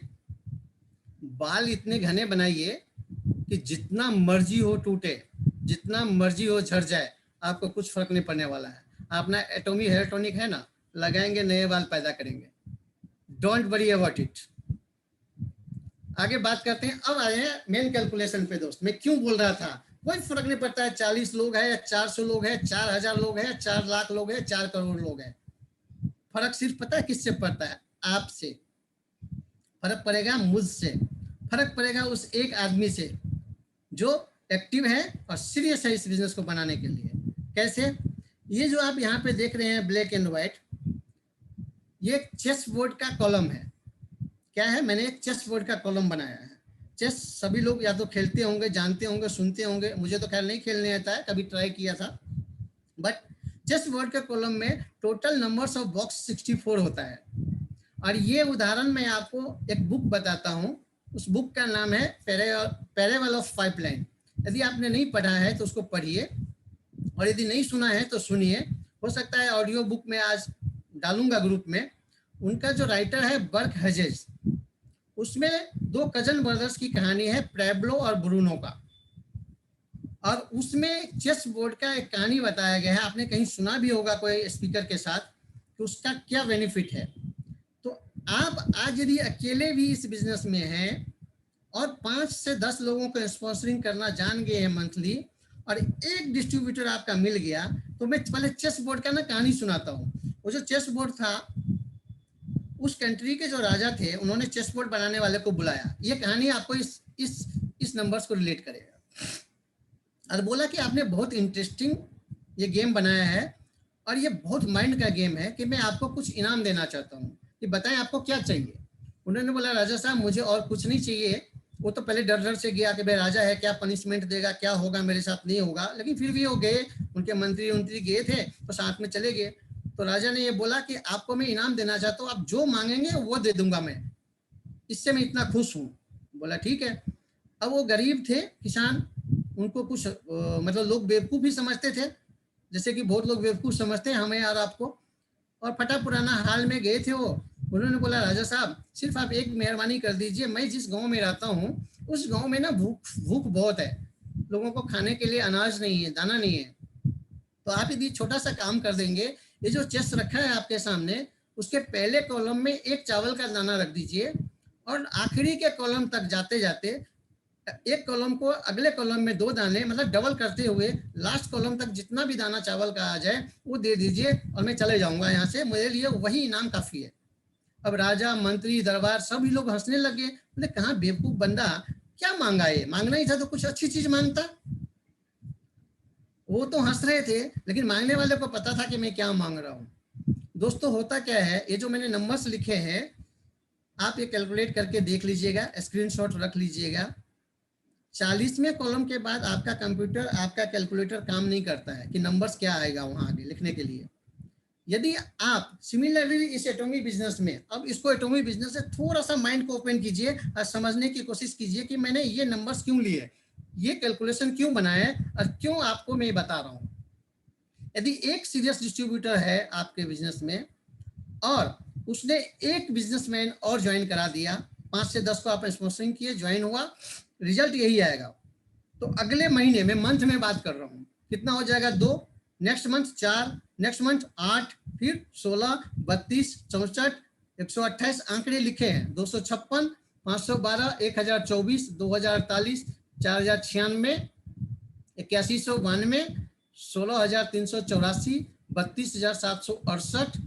बाल इतने घने बनाइए कि जितना मर्जी हो टूटे, जितना मर्जी हो झड़ जाए, आपको कुछ फर्क नहीं पड़ने वाला है। अपना एटॉमी हेयर टॉनिक है ना, लगाएंगे नए बाल पैदा करेंगे, डोंट वरी अबाउट इट। आगे बात करते हैं। अब आए हैं मेन कैलकुलेशन पे दोस्त। मैं क्यों बोल रहा था कोई फर्क नहीं पड़ता है 40 लोग है या 400 लोग है, 4000 लोग है, 4 लाख लोग है, 4 करोड़ लोग है, फर्क सिर्फ पता है किससे पड़ता है? आपसे। फर्क पड़ेगा मुझसे, फर्क पड़ेगा उस एक आदमी से जो एक्टिव है और सीरियस है इस बिजनेस को बनाने के लिए। कैसे? ये जो आप यहाँ पे देख रहे हैं ब्लैक एंड व्हाइट, ये चेस बोर्ड का कॉलम है। क्या है? मैंने एक चेस बोर्ड का कॉलम बनाया है। चेस सभी लोग या तो खेलते होंगे, जानते होंगे, सुनते होंगे, मुझे तो खैर नहीं खेलने आता है, कभी ट्राई किया था। बट चेस बोर्ड के कॉलम में टोटल नंबर्स ऑफ बॉक्स 64 होता है। और ये उदाहरण मैं आपको एक बुक बताता हूँ, उस बुक का नाम है पैरेवल ऑफ पाइपलाइन। यदि आपने नहीं पढ़ा है तो उसको पढ़िए, और यदि नहीं सुना है तो सुनिए। हो सकता है ऑडियो बुक में आज डालूंगा ग्रुप में। उनका जो राइटर है बर्क हेजेस, उसमें 2 कजन ब्रदर्स की कहानी है, पैब्लो और ब्रूनो का, और उसमें चेस बोर्ड का एक कहानी बताया गया है। आपने कहीं सुना भी होगा कोई स्पीकर के साथ कि उसका क्या बेनिफिट है। तो आप आज यदि अकेले भी इस बिजनेस में हैं और 5 से 10 लोगों को स्पॉन्सरिंग करना जान गए हैं मंथली, और एक डिस्ट्रीब्यूटर आपका मिल गया, तो मैं पहले चेस बोर्ड का ना कहानी सुनाता हूँ। वो जो चेस बोर्ड था, उस कंट्री के जो राजा थे उन्होंने चेस बोर्ड बनाने वाले को बुलाया। ये कहानी आपको इस नंबर्स को रिलेट करेगा। और बोला कि आपने बहुत इंटरेस्टिंग ये गेम बनाया है और ये बहुत माइंड का गेम है कि मैं आपको कुछ इनाम देना चाहता हूँ, कि बताएं आपको क्या चाहिए। उन्होंने बोला राजा साहब मुझे और कुछ नहीं चाहिए। वो तो पहले डर डर से गया कि भाई राजा है, क्या पनिशमेंट देगा, क्या होगा, मेरे साथ नहीं होगा। लेकिन फिर भी वो गए, उनके मंत्री गए थे तो साथ में चले गए। तो राजा ने ये बोला कि आपको मैं इनाम देना चाहता हूँ, आप जो मांगेंगे वो दे दूंगा मैं, इससे मैं इतना खुश हूँ। बोला ठीक है। अब वो गरीब थे, किसान, उनको कुछ मतलब लोग बेवकूफ़ भी समझते थे, जैसे कि बहुत लोग बेवकूफ़ समझते हैं हमें और आपको, और फटा पुराना हाल में गए थे वो। उन्होंने बोला राजा साहब सिर्फ आप एक मेहरबानी कर दीजिए, मैं जिस गांव में रहता हूँ उस गांव में ना भूख बहुत है, लोगों को खाने के लिए अनाज नहीं है, दाना नहीं है। तो आप यदि छोटा सा काम कर देंगे, ये जो चेस रखा है आपके सामने, उसके पहले कॉलम में एक चावल का दाना रख दीजिए, और आखिरी के कॉलम तक जाते जाते एक कॉलम को अगले कॉलम में 2 दाने, मतलब डबल करते हुए लास्ट कॉलम तक जितना भी दाना चावल का आ जाए वो दे दीजिए, और मैं चले जाऊंगा यहाँ से, मेरे लिए वही इनाम काफी है। अब राजा, मंत्री, दरबार सभी लोग हंसने लगे। बोले कहाँ बेवकूफ बंदा, क्या मांगा ये, मांगना ही था तो कुछ अच्छी चीज मांगता। वो तो हंस रहे थे, लेकिन मांगने वाले को पता था कि मैं क्या मांग रहा हूँ। दोस्तों होता क्या है, ये जो मैंने नंबर्स लिखे हैं, आप ये कैलकुलेट करके देख लीजिएगा, स्क्रीनशॉट रख लीजिएगा। 40वें कॉलम के बाद आपका कंप्यूटर, आपका कैलकुलेटर काम नहीं करता है कि नंबर्स क्या आएगा वहां आगे लिखने के लिए। यदि आप सिमिलरली इस एटॉमिक बिजनेस में, अब इसको एटॉमिक बिजनेस से थोड़ा सा माइंड को ओपन कीजिए और समझने की कोशिश कीजिए कि मैंने ये नंबर्स क्यों लिए, ये कैलकुलेशन क्यों बनाया और क्यों आपको मैं बता रहा हूँ। यदि एक सीरियस डिस्ट्रीब्यूटर है आपके बिजनेस में और उसने एक बिजनेसमैन और ज्वाइन करा दिया, 5 से 10 को आप स्पॉन्सरिंग किए, ज्वाइन हुआ, रिजल्ट यही आएगा। तो अगले महीने में, मंथ में बात कर रहा हूँ, कितना हो जाएगा? 2, नेक्स्ट मंथ 4, नेक्स्ट मंथ 8, फिर 16, 32, 64, 128 आंकड़े लिखे हैं। 256, 512, 1024, 2048, 4096, 8192, 16384, 32768।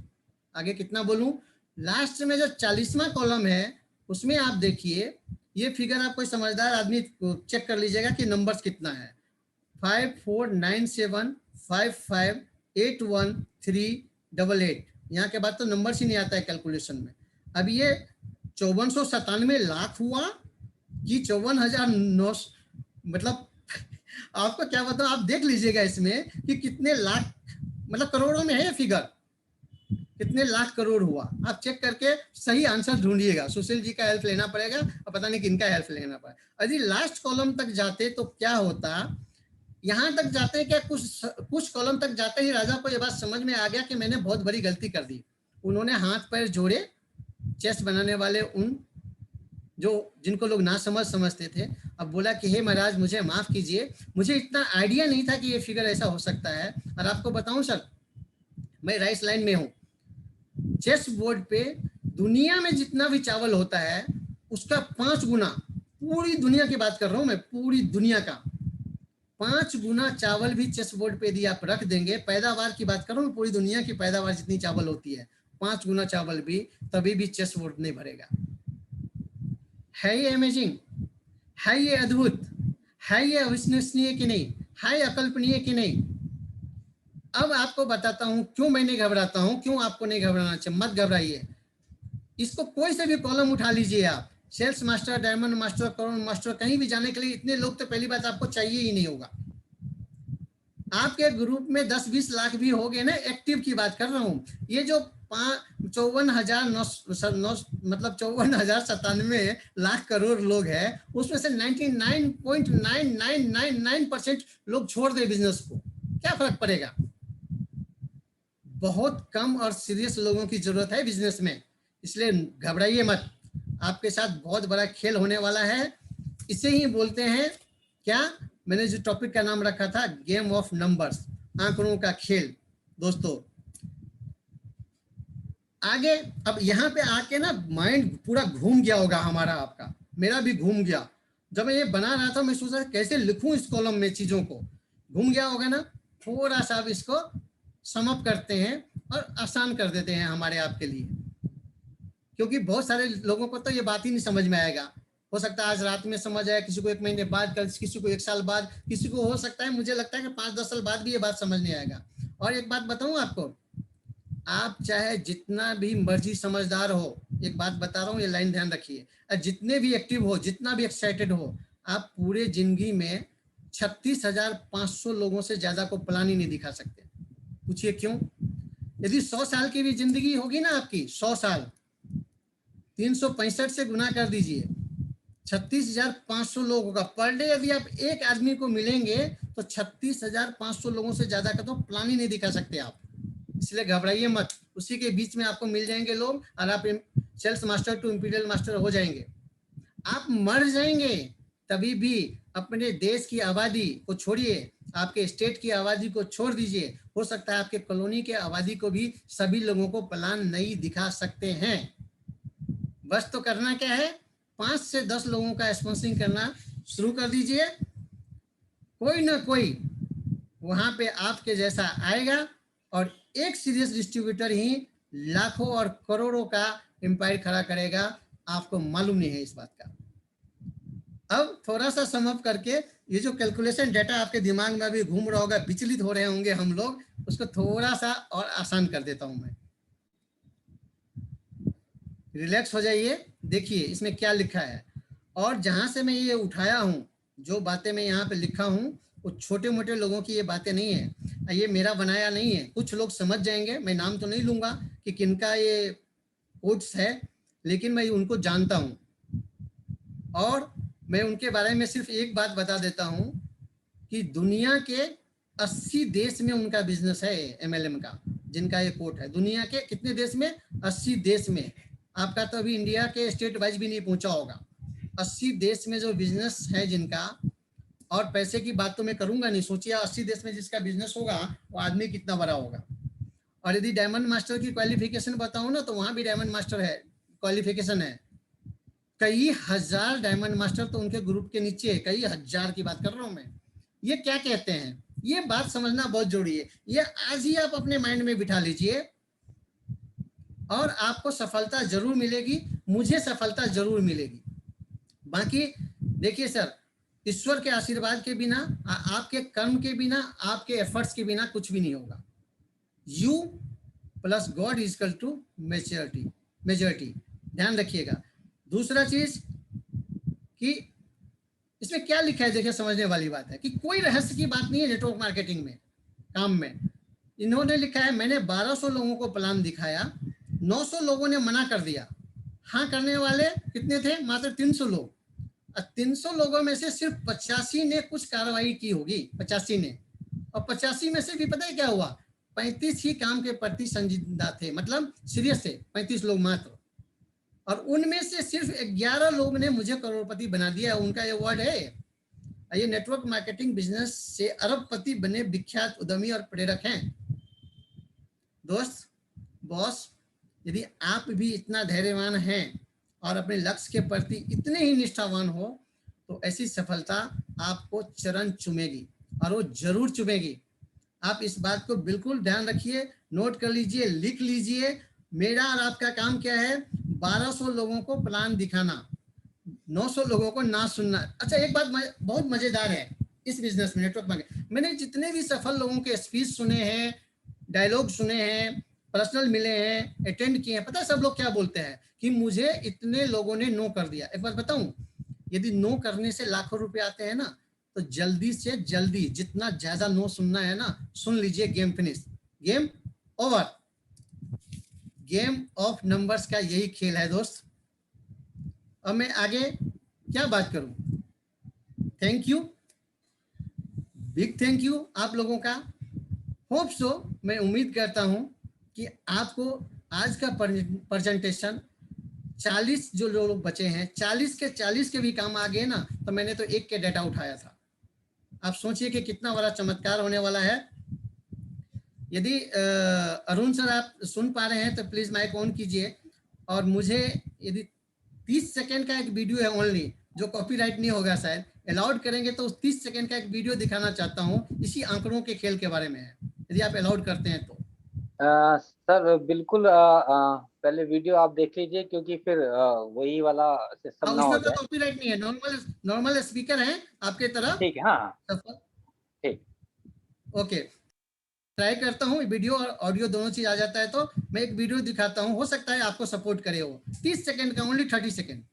आगे कितना बोलूं? लास्ट में जो 40वां कॉलम है उसमें आप देखिए, ये फिगर आप कोई समझदार आदमी चेक कर लीजिएगा कि नंबर्स कितना है। 5497558138। यहाँ के बाद तो नंबर्स ही नहीं आता है कैलकुलेशन में। अब ये 5497 लाख हुआ कि 54,900, मतलब आपको क्या बताऊं, आप देख लीजिएगा इसमें कि कितने लाख, मतलब करोड़ों में है ये फिगर, कितने लाख करोड़ हुआ। आप चेक करके सही आंसर ढूंढिएगा। सुशील जी का हेल्प लेना पड़ेगा और पता नहीं किनका हेल्प लेना पड़ेगा। यदि लास्ट कॉलम तक जाते तो क्या होता, यहां तक जाते क्या, कुछ कॉलम तक जाते ही राजा को यह बात समझ में आ गया कि मैंने बहुत बड़ी गलती कर दी। उन्होंने हाथ पैर जोड़े, चेस बनाने वाले उन जो जिनको लोग ना समझते थे, अब बोला कि हे महाराज मुझे माफ कीजिए, मुझे इतना आइडिया नहीं था कि ये फिगर ऐसा हो सकता है। और आपको बताऊं सर, मैं राइस लाइन में हूँ। चेस बोर्ड पे दुनिया में जितना भी चावल होता है उसका 5 गुना, पूरी दुनिया की बात कर रहा हूं मैं, पूरी दुनिया का 5 गुना चावल भी चेस बोर्ड पे यदि आप रख देंगे, पैदावार की बात कर रहा हूं, पूरी दुनिया की पैदावार जितनी चावल होती है, 5 गुना चावल भी, तभी भी चेस बोर्ड नहीं भरेगा। है ये अमेजिंग? है ये अद्भुत? है ये अविश्वसनीय कि नहीं? है अकल्पनीय कि नहीं? अब आपको बताता हूं क्यों मैं नहीं घबराता हूं, क्यों आपको नहीं घबराना चाहिए। मत घबराइए, इसको कोई से भी कॉलम उठा लीजिए आप, sales master, diamond master, crore master, कहीं भी जाने के लिए इतने लोग तो पहली बात आपको चाहिए ही नहीं होगा। आपके ग्रुप में 10-20 लाख भी हो गए ना, एक्टिव की बात कर रहा हूँ। ये जो 54,900 मतलब 54,097 लाख करोड़ लोग हैं, उसमें से 99.9999% लोग छोड़ दे बिजनेस को, क्या फर्क पड़ेगा? बहुत कम और सीरियस लोगों की जरूरत है बिजनेस में, इसलिए घबराइए मत। आपके साथ बहुत बड़ा खेल होने वाला है। इसे ही बोलते हैं क्या, मैंने जो टॉपिक का नाम रखा था, गेम ऑफ नंबर्स, आंकड़ों का खेल। दोस्तों आगे, अब यहाँ पे आके ना माइंड पूरा घूम गया होगा हमारा, आपका, मेरा भी घूम गया। जब मैं ये बना रहा था मैं सोचा कैसे लिखूं इस कॉलम में चीजों को, घूम गया होगा ना। थोड़ा सा अब इसको समअप करते हैं और आसान कर देते हैं हमारे आपके लिए, क्योंकि बहुत सारे लोगों को तो ये बात ही नहीं समझ में आएगा। हो सकता है आज रात में समझ आए, किसी को 1 महीने बाद, किसी को 1 साल बाद, किसी को हो सकता है, मुझे लगता है कि 5-10 साल बाद भी ये बात समझ नहीं आएगा। और एक बात बताऊं आपको, आप चाहे जितना भी मर्जी समझदार हो, एक बात बता रहा हूँ, ये लाइन ध्यान रखिए, जितने भी एक्टिव हो, जितना भी एक्साइटेड हो, आप पूरे जिंदगी में 36,500 लोगों से ज्यादा को प्लान ही नहीं दिखा सकते। पूछिए क्यों? यदि 100 साल की भी जिंदगी होगी ना आपकी, 100 साल, 365 से गुना कर दीजिए, 36,500 लोग होगा पर डे। यदि आप एक आदमी को मिलेंगे तो 36,500 लोगों से ज्यादा का तो प्लान ही नहीं दिखा सकते आप। इसलिए घबराइए मत, उसी के बीच में आपको मिल जाएंगे लोग और आप sales master to imperial master हो जाएंगे। आप मर जाएंगे तभी भी अपने देश की आबादी को छोड़िए, आपके स्टेट की आबादी को छोड़ दीजिए, हो सकता है आपके कॉलोनी के आबादी को भी सभी लोगों को प्लान नहीं दिखा सकते हैं। बस तो करना क्या है, 5 से 10 लोगों का स्पॉन्सरिंग करना शुरू कर दीजिए, कोई ना कोई वहां पे आपके जैसा आएगा और एक सीरियस डिस्ट्रीब्यूटर ही लाखों और करोड़ों का एम्पायर खड़ा करेगा। आपको मालूम नहीं है इस बात का। अब थोड़ा सा समअप करके, ये जो कैलकुलेशन डेटा आपके दिमाग में अभी घूम रहा होगा, विचलित हो रहे होंगे हम लोग, उसको थोड़ा सा और आसान कर देता हूं मैं। रिलैक्स हो जाइए, देखिए इसमें क्या लिखा है। और जहां से मैं ये उठाया हूँ, जो बातें मैं यहाँ पे लिखा हूँ, वो छोटे मोटे लोगों की ये बातें नहीं है, ये मेरा बनाया नहीं है। कुछ लोग समझ जाएंगे, मैं नाम तो नहीं लूंगा कि किनका ये कोट्स है, लेकिन मैं उनको जानता हूँ। और मैं उनके बारे में सिर्फ एक बात बता देता हूँ कि दुनिया के 80 देश में उनका बिजनेस है, एमएलएम का, जिनका ये कोट है। दुनिया के कितने देश में? 80 देश में। आपका तो अभी इंडिया के स्टेट वाइज भी नहीं पहुंचा होगा। 80 देश में जो बिजनेस है जिनका, और पैसे की बात तो मैं करूंगा नहीं, सोचिए 80 देश में जिसका बिजनेस होगा वो आदमी कितना बड़ा होगा। और यदि डायमंड मास्टर की क्वालिफिकेशन बताऊं ना, तो वहां भी डायमंड मास्टर है, क्वालिफिकेशन है। कई हजार डायमंड मास्टर तो उनके ग्रुप के नीचे है, कई हजार की बात कर रहा हूं मैं। ये क्या कहते हैं, ये बात समझना बहुत जरूरी है। ये आज ही आप अपने माइंड में बिठा लीजिए और आपको सफलता जरूर मिलेगी, मुझे सफलता जरूर मिलेगी। बाकी देखिए सर, ईश्वर के आशीर्वाद के बिना, आपके कर्म के बिना, आपके एफर्ट्स के बिना कुछ भी नहीं होगा। You plus God is equal to majority, ध्यान रखिएगा। दूसरा चीज कि इसमें क्या लिखा है, देखिए समझने वाली बात है कि कोई रहस्य की बात नहीं है नेटवर्क मार्केटिंग में, काम में। इन्होंने लिखा है, मैंने 1200 लोगों को प्लान दिखाया, 900 लोगों ने मना कर दिया। हाँ करने वाले कितने थे? मात्र 300 लोग। 300 लोगों में से सिर्फ 85 ने कुछ कार्रवाई की होगी, 85 ने। और 85 में से भी पता है क्या हुआ? 35 ही काम के प्रति संजीदा थे, मतलब सीरियस थे, 35 लोग मात्र। और उनमें से सिर्फ 11 लोग ने मुझे करोड़पति बना दिया, उनका ये वर्ड है। ये नेटवर्क मार्केटिंग बिजनेस से अरबपति बने विख्यात उद्यमी और प्रेरक हैं। दोस्त, बॉस, यदि आप भी इतना धैर्यवान हैं और अपने लक्ष्य के प्रति इतने ही निष्ठावान हो, तो ऐसी सफलता आपको चरण चूमेगी, और वो जरूर चूमेगी। आप इस बात को बिल्कुल ध्यान रखिए, नोट कर लीजिए, लिख लीजिए। मेरा और आपका काम क्या है? 1200 लोगों को प्लान दिखाना, 900 लोगों को ना सुनना। अच्छा, एक बात बहुत मजेदार है इस बिजनेस में, नेटवर्क मार्केटिंग, मैंने जितने भी सफल लोगों के स्पीच सुने हैं, डायलॉग सुने हैं, पर्सनल मिले हैं, अटेंड किए हैं, पता है सब लोग क्या बोलते हैं? कि मुझे इतने लोगों ने नो कर दिया। एक बात बताऊं, यदि नो करने से लाखों रुपए आते हैं ना, तो जल्दी से जल्दी जितना ज्यादा नो सुनना है ना, सुन लीजिए। Game finish, game over. Game of numbers का यही खेल है दोस्त। अब मैं आगे क्या बात करूं? Thank you, big thank you आप लोगों का। होप सो, मैं उम्मीद करता हूं कि आपको आज का प्रेजेंटेशन, 40 जो लोग बचे हैं, 40 के 40 के भी काम आ गए ना, तो मैंने तो एक के डाटा उठाया था। आप सोचिए कि कितना बड़ा चमत्कार होने वाला है। यदि अरुण सर आप सुन पा रहे हैं तो प्लीज माइक ऑन कीजिए। और मुझे यदि 30 सेकंड का एक वीडियो है ओनली, जो कॉपीराइट नहीं होगा, शायद अलाउड करेंगे, तो उस 30 सेकंड का एक वीडियो दिखाना चाहता हूं, इसी आंकड़ों के खेल के बारे में है, यदि आप अलाउड करते हैं तो। सर बिल्कुल, पहले वीडियो आप देख लीजिए, क्योंकि फिर वही वाला सिस्टम ना हो उसमें कोई जाए। कॉपीराइट नहीं है, नॉर्मल नॉर्मल स्पीकर है आपके तरह। ठीक है, हाँ हाँ, ठीक। ओके, ट्राई करता हूँ, वीडियो और ऑडियो दोनों चीज आ जाता है तो मैं एक वीडियो दिखाता हूँ, हो सकता है आपको सपोर्ट करे वो। 30 सेकंड का, ओनली 30 सेकंड।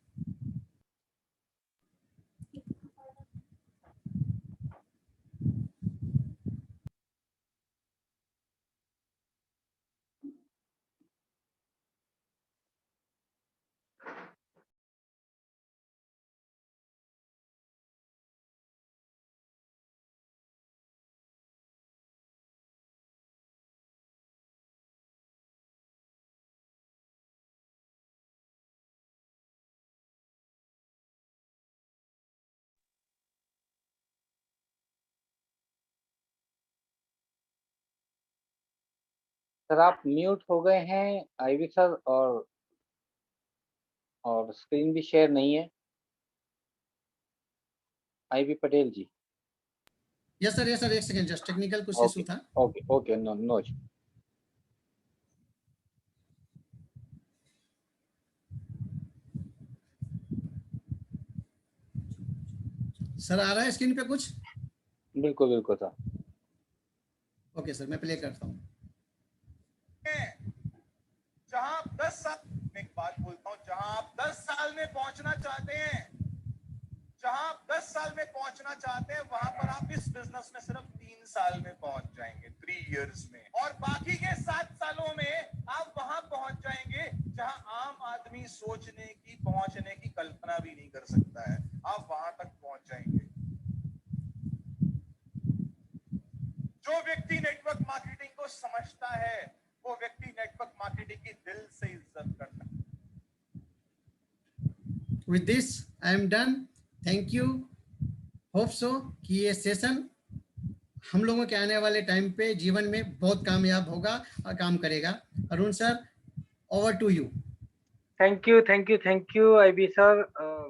सर आप म्यूट हो गए हैं, आईवी सर, और स्क्रीन भी शेयर नहीं है। IV Patel ji. Yes sir, एक सेकंड, जस्ट टेक्निकल कुछ इशू ओके था। Okay okay, no no. Sir आ रहा है स्क्रीन पे कुछ? बिल्कुल बिल्कुल सर। ओके सर, मैं प्ले करता हूँ। जहां 10 साल में एक बात बोलता हूं, साल में पहुंचना चाहते हैं, वहां पर आप इस बिजनेस में सिर्फ 3 साल में पहुंच जाएंगे, 3 इयर्स में, और बाकी के 7 सालों में आप वहां पहुंच जाएंगे जहां आम आदमी सोचने की, पहुंचने की कल्पना भी नहीं कर सकता है। आप वहां तक पहुंच जाएंगे। जो व्यक्ति नेटवर्क मार्केटिंग को समझता है, वो व्यक्ति नेटवर्क मार्केटिंग की दिल से इज्जत करता है। With this, I am done. Thank you. Hope so कि ये सेशन हम लोगों के आने वाले टाइम पे जीवन में बहुत कामयाब होगा और काम करेगा। Arun sir, over to you. Thank you IB sir,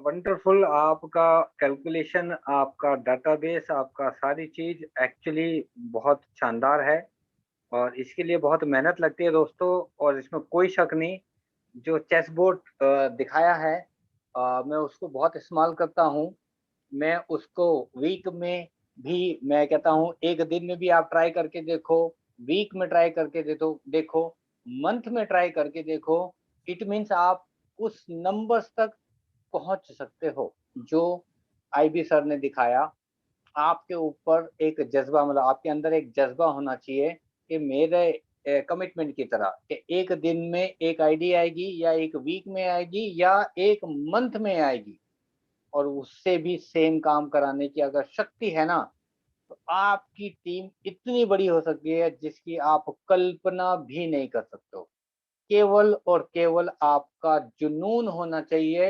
wonderful. आपका कैलकुलेशन, आपका डाटाबेस, आपका सारी चीज एक्चुअली बहुत शानदार है और इसके लिए बहुत मेहनत लगती है दोस्तों, और इसमें कोई शक नहीं। जो चेस बोर्ड दिखाया है, मैं उसको बहुत इस्तेमाल करता हूँ। मैं उसको वीक में भी, मैं कहता हूँ एक दिन में भी आप ट्राई करके देखो, वीक में ट्राई करके देखो, मंथ में ट्राई करके देखो। इट मीन्स आप उस नंबर्स तक पहुंच सकते हो जो आईबी सर ने दिखाया। आपके ऊपर एक जज्बा, मतलब आपके अंदर एक जज्बा होना चाहिए कि मेरे कमिटमेंट की तरह कि एक दिन में एक आईडी आएगी, या एक वीक में आएगी, या एक मंथ में आएगी, और उससे भी सेम काम कराने की अगर शक्ति है ना, तो आपकी टीम इतनी बड़ी हो सकती है जिसकी आप कल्पना भी नहीं कर सकते हो। केवल और केवल आपका जुनून होना चाहिए।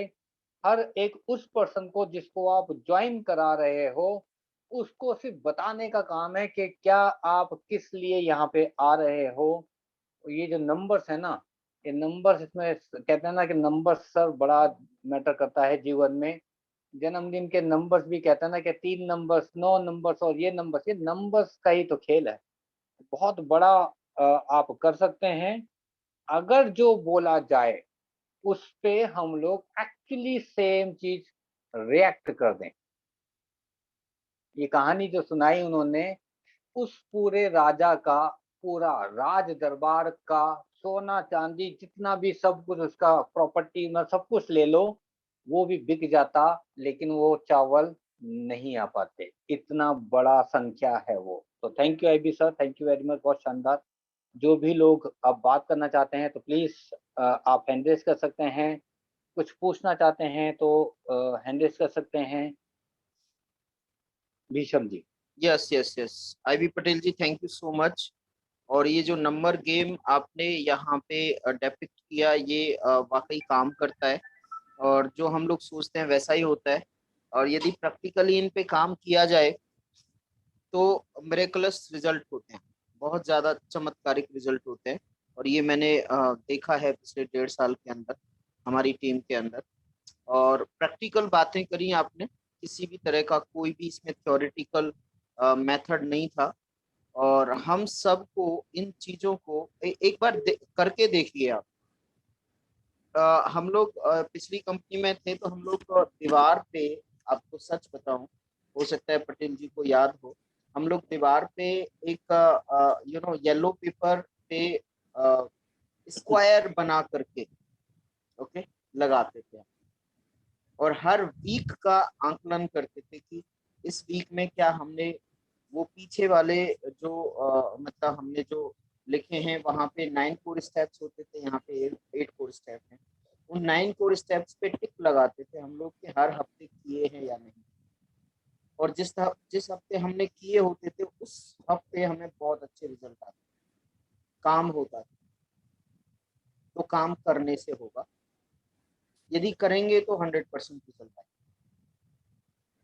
हर एक उस पर्सन को जिसको आप ज्वाइन करा रहे हो, उसको सिर्फ बताने का काम है कि क्या आप किस लिए यहाँ पे आ रहे हो। ये जो नंबर्स है ना, ये नंबर्स, इसमें कहते हैं ना कि नंबर्स सर बड़ा मैटर करता है जीवन में। जन्मदिन के नंबर्स भी कहते हैं ना कि 3 नंबर्स, 9 नंबर्स, और ये नंबर्स का ही तो खेल है। बहुत बड़ा आप कर सकते हैं अगर जो बोला जाए उस पे हम लोग एक्चुअली सेम चीज रिएक्ट कर दें। ये कहानी जो सुनाई उन्होंने, उस पूरे राजा का, पूरा राज दरबार का सोना चांदी जितना भी सब कुछ उसका प्रॉपर्टी में सब कुछ ले लो, वो भी बिक जाता, लेकिन वो चावल नहीं आ पाते। इतना बड़ा संख्या है वो। तो thank you IB sir, thank you very much, बहुत शानदार। जो भी लोग अब बात करना चाहते हैं तो प्लीज आप हैंड रेज कर सकते हैं। कुछ पूछना चाहते हैं तो हैंड रेज कर सकते हैं। Bhishma ji. Yes yes yes, IB Patel ji, thank you so much. और ये जो नंबर गेम आपने यहाँ पे डेपिक्ट किया, ये वाकई काम करता है, और जो हम लोग सोचते हैं वैसा ही होता है। और यदि प्रैक्टिकली इन पे काम किया जाए तो मिरेकलस रिजल्ट होते हैं, बहुत ज़्यादा चमत्कारिक रिजल्ट होते हैं। और ये मैंने देखा है पिछले 1.5 साल के अंदर हमारी टीम के अंदर। और प्रैक्टिकल बातें करी आपने, किसी भी तरह का कोई भी इसमें थ्योरेटिकल मेथड नहीं था। और हम सबको इन चीज़ों को एक बार करके देखिए आप। हम लोग पिछली कंपनी में थे तो हम लोग दीवार पे, आपको सच बताऊं, हो सकता है पटेल जी को याद हो, हम लोग दीवार पे एक येलो पेपर पे स्क्वायर बना करके, ओके, लगाते थे। और हर वीक का आंकलन करते थे कि इस वीक में क्या हमने वो पीछे वाले जो मतलब हमने जो लिखे हैं, वहां पे 9 कोर स्टेप्स होते थे, यहाँ पे 8 कोर स्टेप हैं। उन 9 कोर स्टेप्स पे टिक लगाते थे हम लोग कि हर हफ्ते किए हैं या नहीं। और जिस हफ्ते हमने किए होते थे उस हफ्ते हमें बहुत अच्छे रिजल्ट आते, काम होता था। तो काम करने से होगा, यदि करेंगे तो 100% रिजल्ट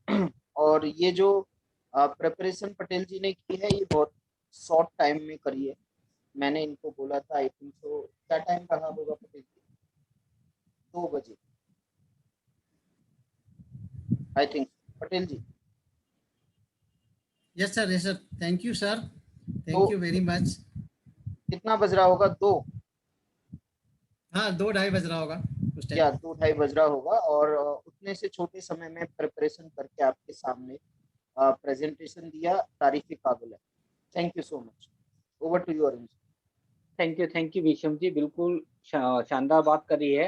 आएगा। और ये जो प्रिपरेशन पटेल जी ने की है, ये बहुत शॉर्ट टाइम में करी है। मैंने इनको बोला था, आई थिंक सो, क्या टाइम रहा होगा पटेल जी, 2 बजे I think, Patel ji. Yes sir, yes sir, thank you sir, तो थैंक यू वेरी मच। कितना बज रहा होगा, 2? हाँ, 2-2:30 बज रहा होगा उस या टाइम। 2-2:30 बज रहा होगा। और उतने से छोटे समय में प्रिपरेशन करके आपके सामने प्रेजेंटेशन दिया, तारीफ काबिल है। Thank you so much. Over to you Arun. Thank you Bhisham ji, बिल्कुल शानदार बात करी है।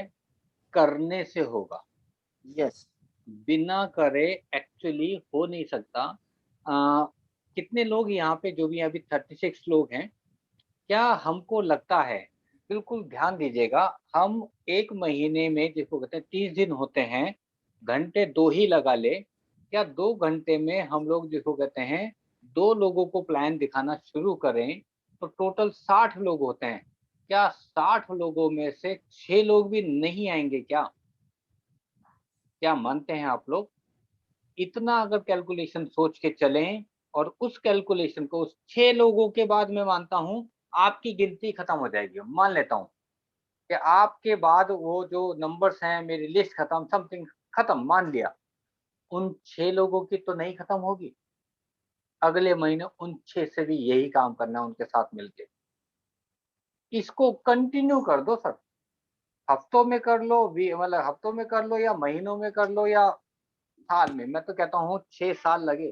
करने से होगा। यस, बिना करे एक्चुअली हो नहीं सकता। कितने लोग यहाँ पे जो भी अभी 36 लोग हैं, क्या हमको लगता है, बिल्कुल ध्यान दीजिएगा, हम 1 महीने में जिसको कहते हैं 30 दिन होते हैं, घंटे 2 ही लगा ले, क्या 2 घंटे में हम लोग जिसको कहते हैं 2 लोगों को प्लान दिखाना शुरू करें, तो टोटल 60 लोग होते हैं। क्या 60 लोगों में से 6 लोग भी नहीं आएँगे क्या? क्या मानते हैं आप लोग? इतना अगर कैलकुलेशन सोच के चलें और उस कैलकुलेशन को उस 6 लोगों के बाद मैं मानता हूँ, आपकी गिनती खत्म हो जाएगी। मान लेता हूँ कि आपके बाद वो जो नंबर्स हैं, मेरी लिस्ट खत्म, समथिंग खत्म मान लिया। उन 6 लोगों की तो नहीं खत्म होगी। अगले महीने उन 6 से भी यही काम करना है उनके साथ मिलके। इसको कंटिन्यू कर दो सर। हफ्तों में कर लो, मतलब हफ्तों में कर लो या महीनों में कर लो या साल में। मैं तो कहता हूँ 6 साल लगे।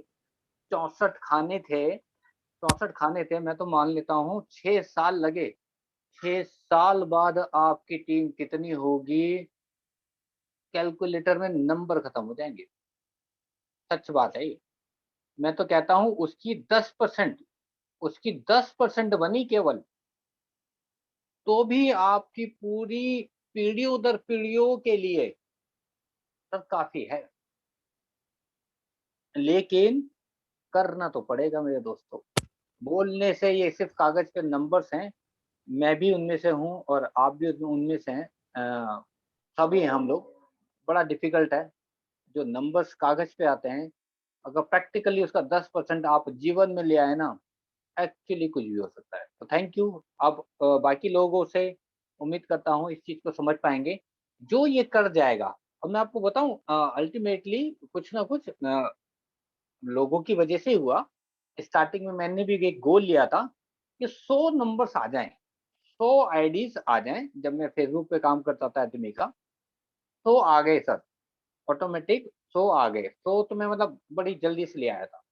64 खाने थे, 64 खाने थे, मैं तो मान लेता हूँ 6 साल लगे। 6 साल बाद आपकी टीम कितनी होगी, कैलकुलेटर में नंबर खत्म हो जाएँगे। सच बात है ये। मैं तो कहता हूँ उसकी 10% बनी केवल, तो भी आपकी पूरी पीढ़ियों दर पीढ़ियों के लिए सब काफ़ी है। लेकिन करना तो पड़ेगा मेरे दोस्तों। बोलने से ये सिर्फ़ कागज़ पे नंबर्स हैं, मैं भी उनमें से हूँ और आप भी उनमें से हैं। सभी हैं हम लोग। बड़ा डिफ़िकल्ट है, जो नंबर्स कागज़ पे आते हैं, अगर प्रैक्टिकली उसका 10% आप जीवन में ले आए ना, एक्चुअली कुछ भी हो सकता है। तो थैंक यू। अब बाकी लोगों से उम्मीद करता हूँ इस चीज़ को समझ पाएँगे। जो ये कर जाएगा, अब मैं आपको बताऊँ, अल्टीमेटली कुछ ना कुछ लोगों की वजह से ही हुआ। स्टार्टिंग में मैंने भी एक गोल लिया था कि 100 नंबर्स आ जाएँ, 100 आईडीज़ आ जाएँ। जब मैं फेसबुक पे काम करता था एडमी का, 100 आ गए सर, ऑटोमेटिक 100 आ गए। 100 तो मैं मतलब बड़ी जल्दी से ले आया था।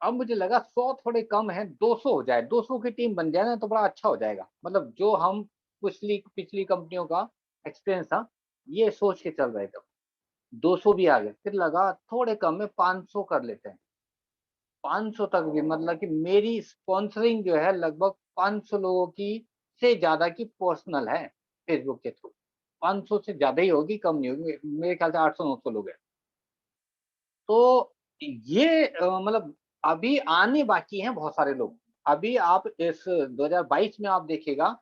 अब मुझे लगा 100 थोड़े कम है, 200 हो जाए, 200 की टीम बन जाए ना तो बड़ा अच्छा हो जाएगा। मतलब जो हम पिछली पिछली कंपनियों का एक्सपीरियंस था, ये सोच के चल रहे थे। 200 भी आ गए, फिर लगा थोड़े कम में 500 कर लेते हैं। 500 तक भी मतलब कि मेरी स्पॉन्सरिंग जो है लगभग 500 लोगों की से ज़्यादा की पर्सनल है फेसबुक के थ्रू। 500 से ज़्यादा ही होगी, कम नहीं होगी। मेरे ख्याल से 800-900 लोग हैं। तो ये मतलब अभी आने बाकी हैं बहुत सारे लोग। अभी आप इस 2022 में आप देखिएगा,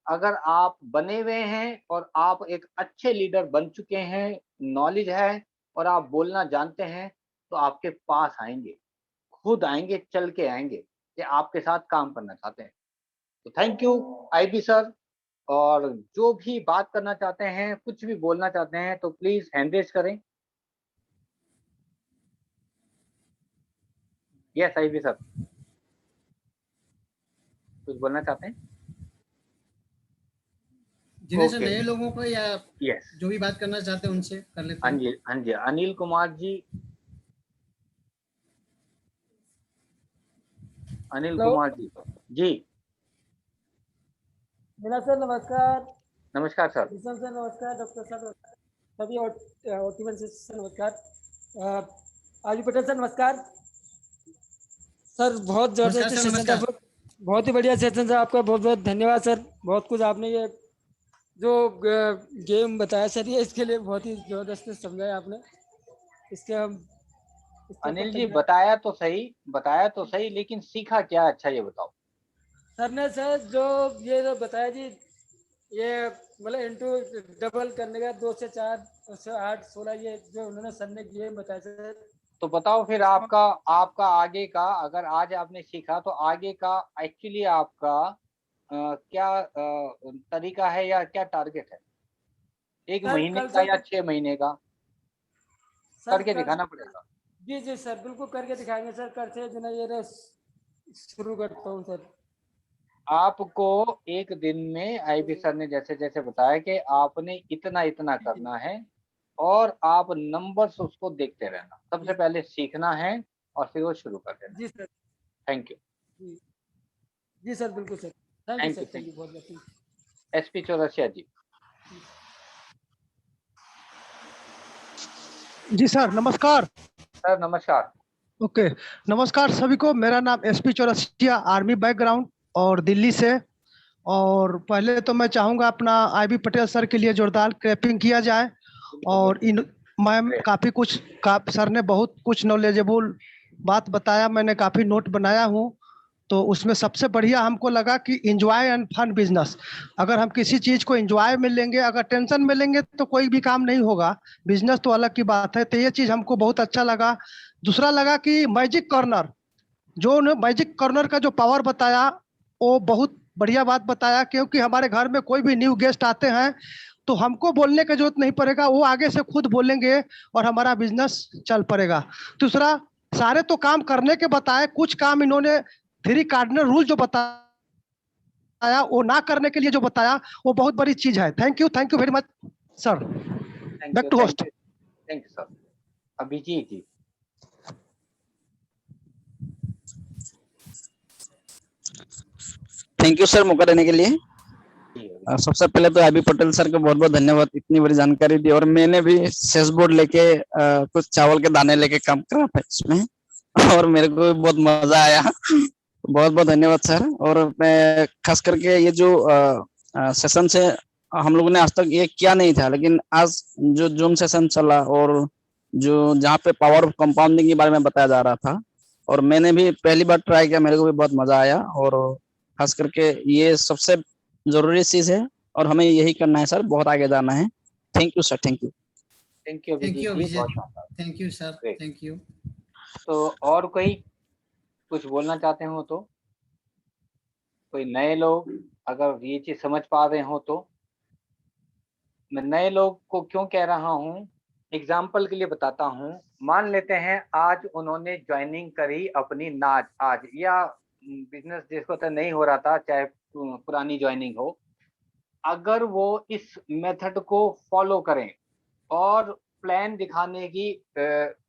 अगर आप बने हुए हैं और आप एक अच्छे लीडर बन चुके हैं, नॉलेज है और आप बोलना जानते हैं, तो आपके पास आएँगे। खुद आएँगे, चल के आएँगे कि आपके साथ काम करना चाहते हैं। तो थैंक यू आईबी सर। और जो भी बात करना चाहते हैं, कुछ भी बोलना चाहते हैं, तो प्लीज़ हैंड रेज़ करें। यस आईबी सर, कुछ बोलना चाहते हैं? जिन्हें से ओके, नए लोगों को या यस। जो भी बात करना चाहते हैं उनसे कर लेते हाँ हैं। जी, हाँ जी, अनिल कुमार जी, अनिल हेलो कुमार जी। जी, मीना सर नमस्कार। नमस्कार सर। विशन सर नमस्कार। डॉक्टर सर नमस्कार। सभी ओटीवन से नमस्कार। आजू पटेल सर नमस्कार। सर बहुत नमस्कार जबरदस्त सर, सेशन था, नमस्कार। बहुत ही बढ़िया सेशन था। आपका बहुत बहुत धन्यवाद सर। बहुत कुछ आपने ये जो गेम बताया सर, ये इसके लिए बहुत ही जबरदस्त समझाया आपने। इसके हम इसके ऊपर अनिल जी कंटिन्यू बताया तो सही, लेकिन सीखा क्या अच्छा ये बताओ? सर ने सर जो ये जो बताया जी, ये मतलब इंटू डबल करने का 2 से 4 से 8 16, ये जो उन्होंने सर ने गेम बताया सर, तो बताओ फिर इसको आपका आपका आगे का, अगर आज आपने सीखा तो आगे का एक्चुअली आपका क्या तरीका है या क्या टारगेट है? 1 सर महीने कल का से या 6 महीने का? सर करके कल दिखाना पड़ेगा। जी जी सर, बिल्कुल करके दिखाएंगे सर। कल से जो ना ये रेस शुरू करता हूँ सर। आपको 1 दिन में आईबी सर ने जैसे-जैसे बताया कि आपने इतना-इतना जी जी करना है और आप नंबर्स उसको देखते रहना। जी सबसे पहले सीखना है और फिर वो शुरू कर देना। जी सर। Thank you. जी जी सर, बिल्कुल sir. Thank you thank you, sir, thank thank you you. बहुत बहुत। एसपी चौरसिया जी। जी सर, नमस्कार। सर नमस्कार। ओके, नमस्कार सभी को। मेरा नाम एसपी चौरसिया, आर्मी बैकग्राउंड और दिल्ली से। और पहले तो मैं चाहूँगा अपना आईबी पटेल सर के लिए जोरदार क्लैपिंग किया जाए। और इन मैम काफ़ी कुछ सर ने बहुत कुछ नॉलेजेबल बात बताया, मैंने काफ़ी नोट बनाया हूँ। तो उसमें सबसे बढ़िया हमको लगा कि एंजॉय एंड फन बिजनेस। अगर हम किसी चीज़ को एंजॉय में लेंगे, अगर टेंशन में लेंगे तो कोई भी काम नहीं होगा। बिजनेस तो अलग की बात है। तो ये चीज़ हमको बहुत अच्छा लगा। दूसरा लगा कि मैजिक कॉर्नर, जो उन्होंने मैजिक कॉर्नर का जो पावर बताया, वो बहुत बढ़िया बात बताया। क्योंकि हमारे घर में कोई भी न्यू गेस्ट आते हैं तो हमको बोलने की जरूरत नहीं पड़ेगा, वो आगे से खुद बोलेंगे और हमारा बिजनेस चल पड़ेगा। दूसरा, सारे तो काम करने के बताए, कुछ काम इन्होंने 3 कार्डिनल रूल जो बताया, वो ना करने के लिए जो बताया, वो बहुत बड़ी चीज है। Thank you very much sir. Back to host. Thank you sir. Abhijeet ji. Thank you sir मौका देने के लिए। सबसे पहले तो आईबी पटेल सर को बहुत बहुत धन्यवाद, इतनी बड़ी जानकारी दी। और मैंने भी सेस बोर्ड लेके कुछ चावल के दाने लेके काम करा था इसमें, और मेरे को भी बहुत मजा आया। बहुत बहुत धन्यवाद सर। और मैं खास करके ये जो सेशन से हम लोगों ने आज तक ये किया नहीं था, लेकिन आज जो जूम सेशन चला और जो जहाँ पे पावर ऑफ कंपाउंडिंग के बारे में बताया जा रहा था, और मैंने भी पहली बार ट्राई किया, मेरे को भी बहुत मजा आया। और खास करके ये सबसे जरूरी चीज है और हमें यही करना है सर, बहुत आगे जाना है। Thank you sir. Thank you. Thank you thank you Abhijit ji, बहुत अभिजीत। शानदार। Thank you sir. Great. Thank you. तो और कोई कुछ बोलना चाहते हो तो, कोई नए लोग अगर ये चीज समझ पा रहे हो तो। मैं नए लोग को क्यों कह रहा हूँ, एग्जाम्पल के लिए बताता हूँ। मान लेते हैं आज उन्होंने ज्वाइनिंग करी अपनी नाच आज, या बिजनेस जिसको तो नहीं हो रहा था, चाहे पुरानी ज्वाइनिंग हो, अगर वो इस मेथड को फॉलो करें और प्लान दिखाने की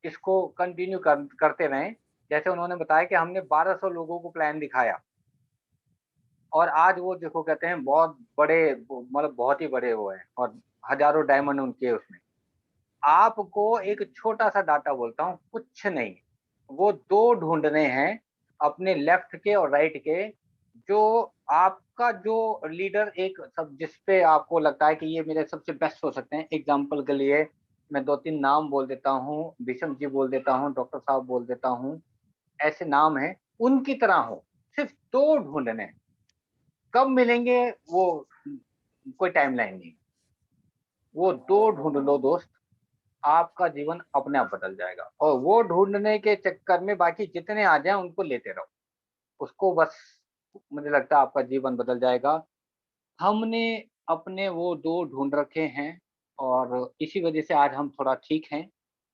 इसको कंटिन्यू करते रहें। जैसे उन्होंने बताया कि हमने 1200 लोगों को प्लान दिखाया और आज वो देखो कहते हैं बहुत बड़े, मतलब बहुत ही बड़े वो हैं और हजारों डायमंड उनके उसमें। आपको एक छोटा सा डाटा बोलता हूँ, कुछ नहीं, वो 2 ढूंढने हैं अपने लेफ्ट के और राइट के, जो आपका जो लीडर एक सब जिसपे आपको लगता है कि ये मेरे सबसे बेस्ट हो सकते हैं। एग्जाम्पल के लिए मैं 2-3 नाम बोल देता हूँ, भीषम जी बोल देता हूँ, डॉक्टर साहब बोल देता हूँ, ऐसे नाम हैं, उनकी तरह हो। सिर्फ 2 ढूंढने हैं। कब मिलेंगे वो कोई टाइमलाइन नहीं, वो 2 ढूंढ लो दोस्त, आपका जीवन अपने आप बदल जाएगा। और वो ढूंढने के चक्कर में बाकी जितने आ जाए उनको लेते रहो, उसको बस, मुझे लगता है आपका जीवन बदल जाएगा। हमने अपने वो 2 ढूंढ रखे हैं और इसी वजह से आज हम थोड़ा ठीक हैं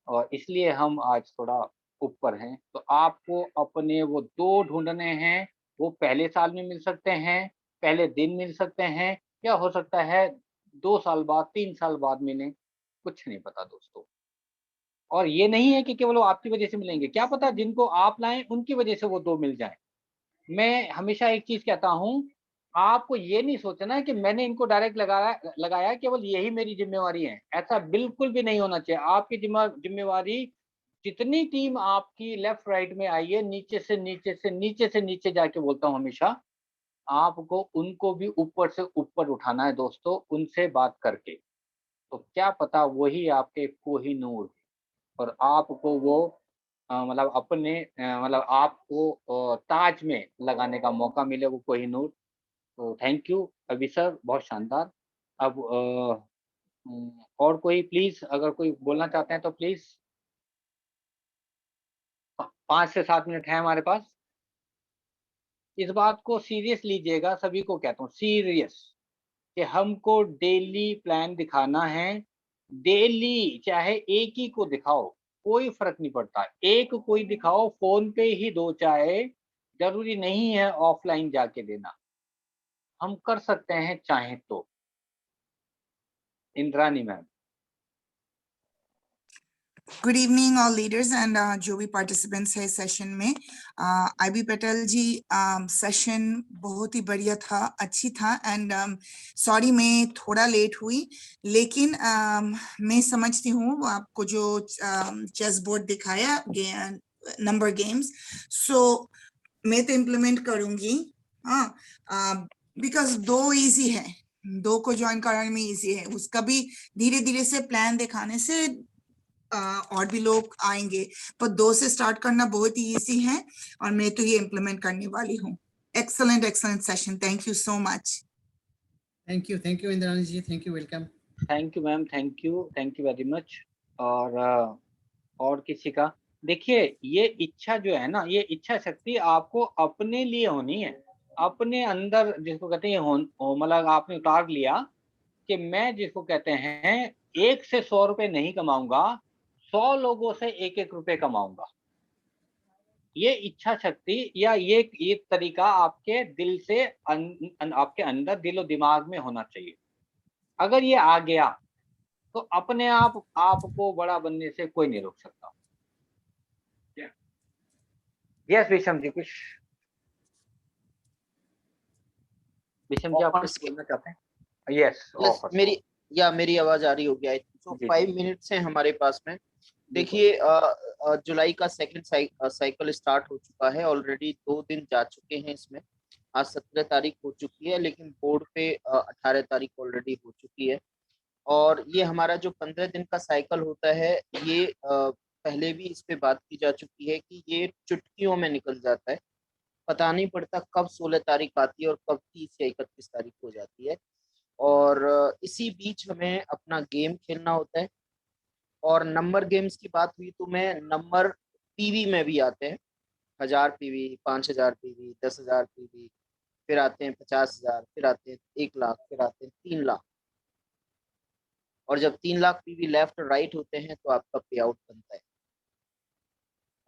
और इसलिए हम आज थोड़ा ऊपर हैं। तो आपको अपने वो 2 ढूंढने हैं, वो पहले साल में मिल सकते हैं, पहले दिन मिल सकते हैं, या हो सकता है 2 साल बाद, 3 साल बाद मिलें, कुछ नहीं पता दोस्तों। और ये नहीं है कि केवल वो आपकी वजह से मिलेंगे, क्या पता जिनको आप लाएँ उनकी वजह से वो 2 मिल जाएँ। मैं हमेशा एक चीज़ कहता हूँ, आपको ये नहीं सोचना है कि मैंने इनको डायरेक्ट लगाया केवल यही मेरी ज़िम्मेवारी है, ऐसा बिल्कुल भी नहीं होना चाहिए। आपकी ज़िम्मेवारी जितनी टीम आपकी लेफ्ट राइट में आई है, नीचे से नीचे से नीचे से नीचे जाके बोलता हूँ हमेशा, आपको उनको भी ऊपर से ऊपर उठाना है दोस्तों, उनसे बात करके। तो क्या पता वही आपके कोहिनूर, और आपको वो मतलब अपने मतलब आपको ताज में लगाने का मौका मिले, वो कोहिनूर। तो थैंक यू अभी सर, बहुत शानदार। अब और कोई प्लीज़ अगर कोई बोलना चाहते हैं तो प्लीज़, 5 से 7 मिनट है हमारे पास। इस बात को सीरियस लीजिएगा, सभी को कहता हूँ सीरियस, कि हमको डेली प्लान दिखाना है। डेली चाहे एक ही को दिखाओ, कोई फ़र्क नहीं पड़ता। एक को ही दिखाओ, फ़ोन पे ही दो चाहे, ज़रूरी नहीं है ऑफ़लाइन जाके देना। हम कर सकते हैं चाहें तो। Indrani ma'am. Good evening all leaders and जो भी पार्टिसिपेंट्स है सेशन में। आईबी पटेल जी, सेशन बहुत ही बढ़िया था, अच्छी था। एंड सॉरी मैं थोड़ा लेट हुई, लेकिन मैं समझती हूँ आपको जो चेस बोर्ड दिखाया नंबर गेम्स, सो मैं तो इम्प्लीमेंट करूंगी। हाँ, बिकॉज 2 इजी है, 2 को ज्वाइन कराने में इजी है, उसका भी धीरे धीरे से प्लान दिखाने से और भी लोग आएंगे, पर 2 से स्टार्ट करना बहुत ही इजी है और मैं तो ये इम्प्लीमेंट करने वाली हूँ। Excellent session, thank you so much. Thank you Indrani ji, thank you, welcome. Thank you ma'am, thank you very much. और किसी का देखिए, ये इच्छा जो है ना, ये इच्छा शक्ति आपको अपने लिए होनी है, अपने अंदर जिसको कहते हैं मतलब आपने उतार लिया कि मैं जिसको कहते हैं 1 से 100 रुपए नहीं कमाऊंगा, 100 लोगों से 1-1 रुपए कमाऊंगा। ये इच्छा शक्ति या ये तरीका आपके दिल से आपके अंदर दिल और दिमाग में होना चाहिए। अगर ये आ गया तो अपने आप आपको बड़ा बनने से कोई नहीं रोक सकता। यस विषम जी, कुछ विषम जी आप कुछ बोलना चाहते हैं? Yes offers. मेरी आवाज आ रही होगी आई थिंक सो। 5 मिनट्स हैं हमारे पास में। देखिए, जुलाई का सेकंड साइकिल स्टार्ट हो चुका है, ऑलरेडी 2 दिन जा चुके हैं इसमें। आज 17 तारीख हो चुकी है, लेकिन बोर्ड पे 18 तारीख ऑलरेडी हो चुकी है। और ये हमारा जो 15 दिन का साइकिल होता है, ये पहले भी इस पे बात की जा चुकी है कि ये चुटकियों में निकल जाता है, पता नहीं पड़ता कब 16 तारीख आती है और कब 30 या 31 तारीख हो जाती है। और इसी बीच हमें अपना गेम खेलना होता है। और नंबर गेम्स की बात हुई तो मैं नंबर पीवी में भी आते हैं, 1000 पीवी, 5000 पीवी, 10,000 पीवी, फिर आते हैं 50,000, फिर आते हैं 1 लाख, फिर आते हैं 3 लाख। और जब 3 लाख पीवी लेफ्ट राइट होते हैं तो आपका पे आउट बनता है।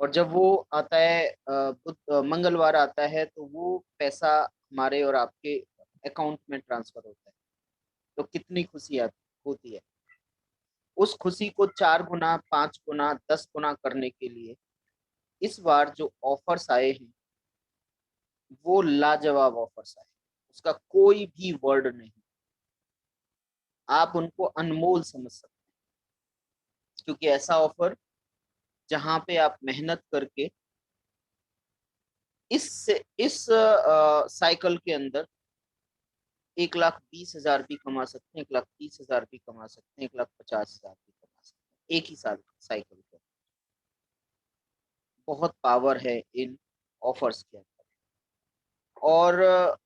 और जब वो आता है मंगलवार आता है, तो वो पैसा हमारे और आपके अकाउंट में ट्रांसफर होता है। तो कितनी खुशी होती है। उस खुशी को 4 गुना, 5 गुना, 10 गुना करने के लिए इस बार जो ऑफर्स आए हैं वो लाजवाब ऑफर्स आए, उसका कोई भी वर्ड नहीं। आप उनको अनमोल समझ सकते हैं, क्योंकि ऐसा ऑफर जहां पे आप मेहनत करके इस साइकिल के अंदर 1,20,000 भी कमा सकते हैं, 1,30,000 भी कमा सकते हैं, 1,50,000 भी कमा सकते हैं एक ही साल साइकिल के। बहुत पावर है इन ऑफर्स के अंदर। और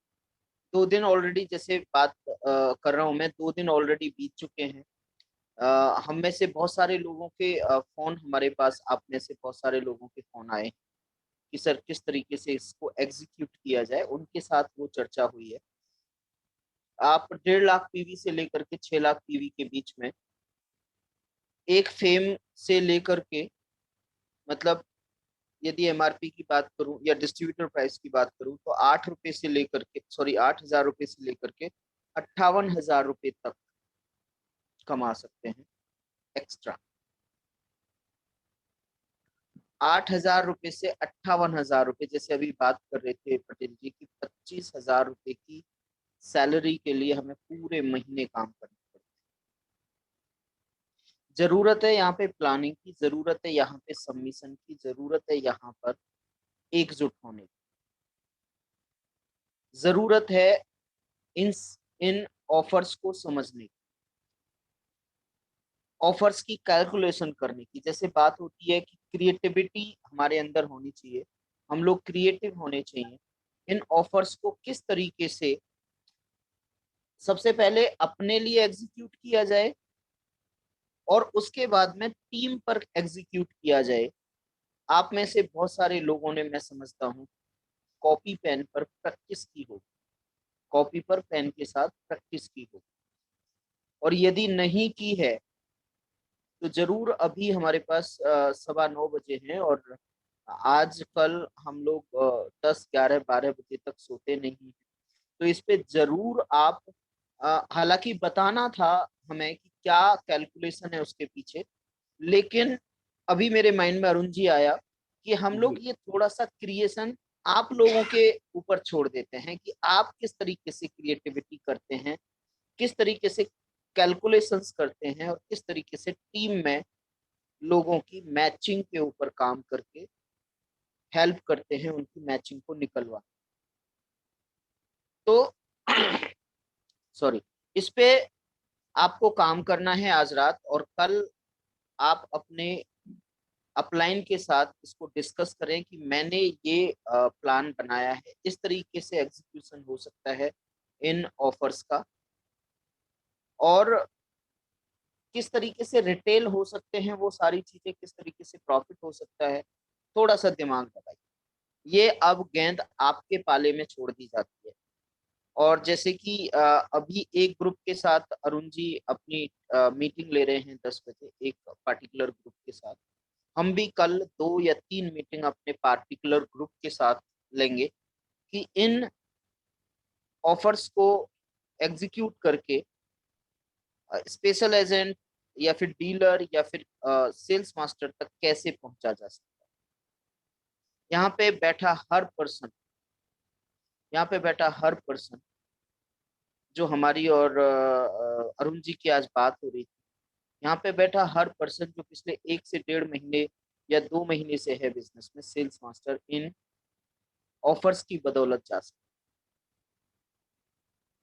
2 दिन ऑलरेडी, जैसे बात कर रहा हूँ मैं, 2 दिन ऑलरेडी बीत चुके हैं। हम में से बहुत सारे लोगों के फोन हमारे पास, आप में से बहुत सारे लोगों के फोन आए कि सर किस तरीके से इसको एग्जीक्यूट किया जाए। उनके साथ वो चर्चा हुई है। आप 1.5 लाख पीवी से लेकर के 6 लाख पीवी के बीच में, एक फेम से लेकर के, मतलब यदि एमआरपी की बात करूं या डिस्ट्रीब्यूटर प्राइस की बात करूं, तो 8 रुपए से लेकर के 8,000 रुपए से लेकर के 58,000 रुपए तक कमा सकते हैं एक्स्ट्रा। 8,000 रुपए से 58,000 रुपए, जैसे अभी बात कर रहे थे पटेल जी की, 25,000 रुपए की सैलरी के लिए हमें पूरे महीने काम करना पड़ता है। जरूरत है यहाँ पे प्लानिंग की, जरूरत है यहाँ पे सबमिशन की, जरूरत है यहाँ पर एकजुट होने की, जरूरत है इन ऑफर्स को समझने की, ऑफर्स की कैलकुलेशन करने की। जैसे बात होती है कि क्रिएटिविटी हमारे अंदर होनी चाहिए, हम लोग क्रिएटिव होने चाहिए। इन ऑफर्स को किस तरीके से सबसे पहले अपने लिए एग्जीक्यूट किया जाए और उसके बाद में टीम पर एग्जीक्यूट किया जाए। आप में से बहुत सारे लोगों ने, मैं समझता हूँ, कॉपी पेन पर प्रैक्टिस की होगी, कॉपी पर पेन के साथ प्रैक्टिस की होगी। और यदि नहीं की है तो जरूर, अभी हमारे पास 9:15 बजे हैं और आज कल हम लोग 10, 11, 12 बजे तक सोते नहीं हैं। तो इस पे जरूर आप, हालांकि बताना था हमें कि क्या कैलकुलेशन है उसके पीछे, लेकिन अभी मेरे माइंड में अरुण जी आया कि हम लोग ये थोड़ा सा क्रिएशन आप लोगों के ऊपर छोड़ देते हैं कि आप किस तरीके से क्रिएटिविटी करते हैं, किस तरीके से कैलकुलेशंस करते हैं और किस तरीके से टीम में लोगों की मैचिंग के ऊपर काम करके हेल्प करते हैं उनकी मैचिंग को निकलवा। तो सॉरी, इस पे आपको काम करना है आज रात, और कल आप अपने अपलाइन के साथ इसको डिस्कस करें कि मैंने ये प्लान बनाया है, इस तरीके से एग्जीक्यूशन हो सकता है इन ऑफर्स का, और किस तरीके से रिटेल हो सकते हैं वो सारी चीजें, किस तरीके से प्रॉफिट हो सकता है, थोड़ा सा दिमाग लगाइए। ये अब गेंद आपके पाले में छोड़ दी जाती है। और जैसे कि अभी एक ग्रुप के साथ अरुण जी अपनी मीटिंग ले रहे हैं 10 बजे एक पार्टिकुलर ग्रुप के साथ, हम भी कल 2 या 3 मीटिंग अपने पार्टिकुलर ग्रुप के साथ लेंगे कि इन ऑफर्स को एग्जीक्यूट करके स्पेशल एजेंट या फिर डीलर या फिर सेल्स मास्टर तक कैसे पहुंचा जा सकता है। यहाँ पे बैठा हर पर्सन जो हमारी और अरुण जी की आज बात हो रही थी, यहाँ पे बैठा हर पर्सन जो पिछले 1 से 1.5 महीने या 2 महीने से है बिजनेस में, सेल्स मास्टर इन ऑफर्स की बदौलत जा सकता है।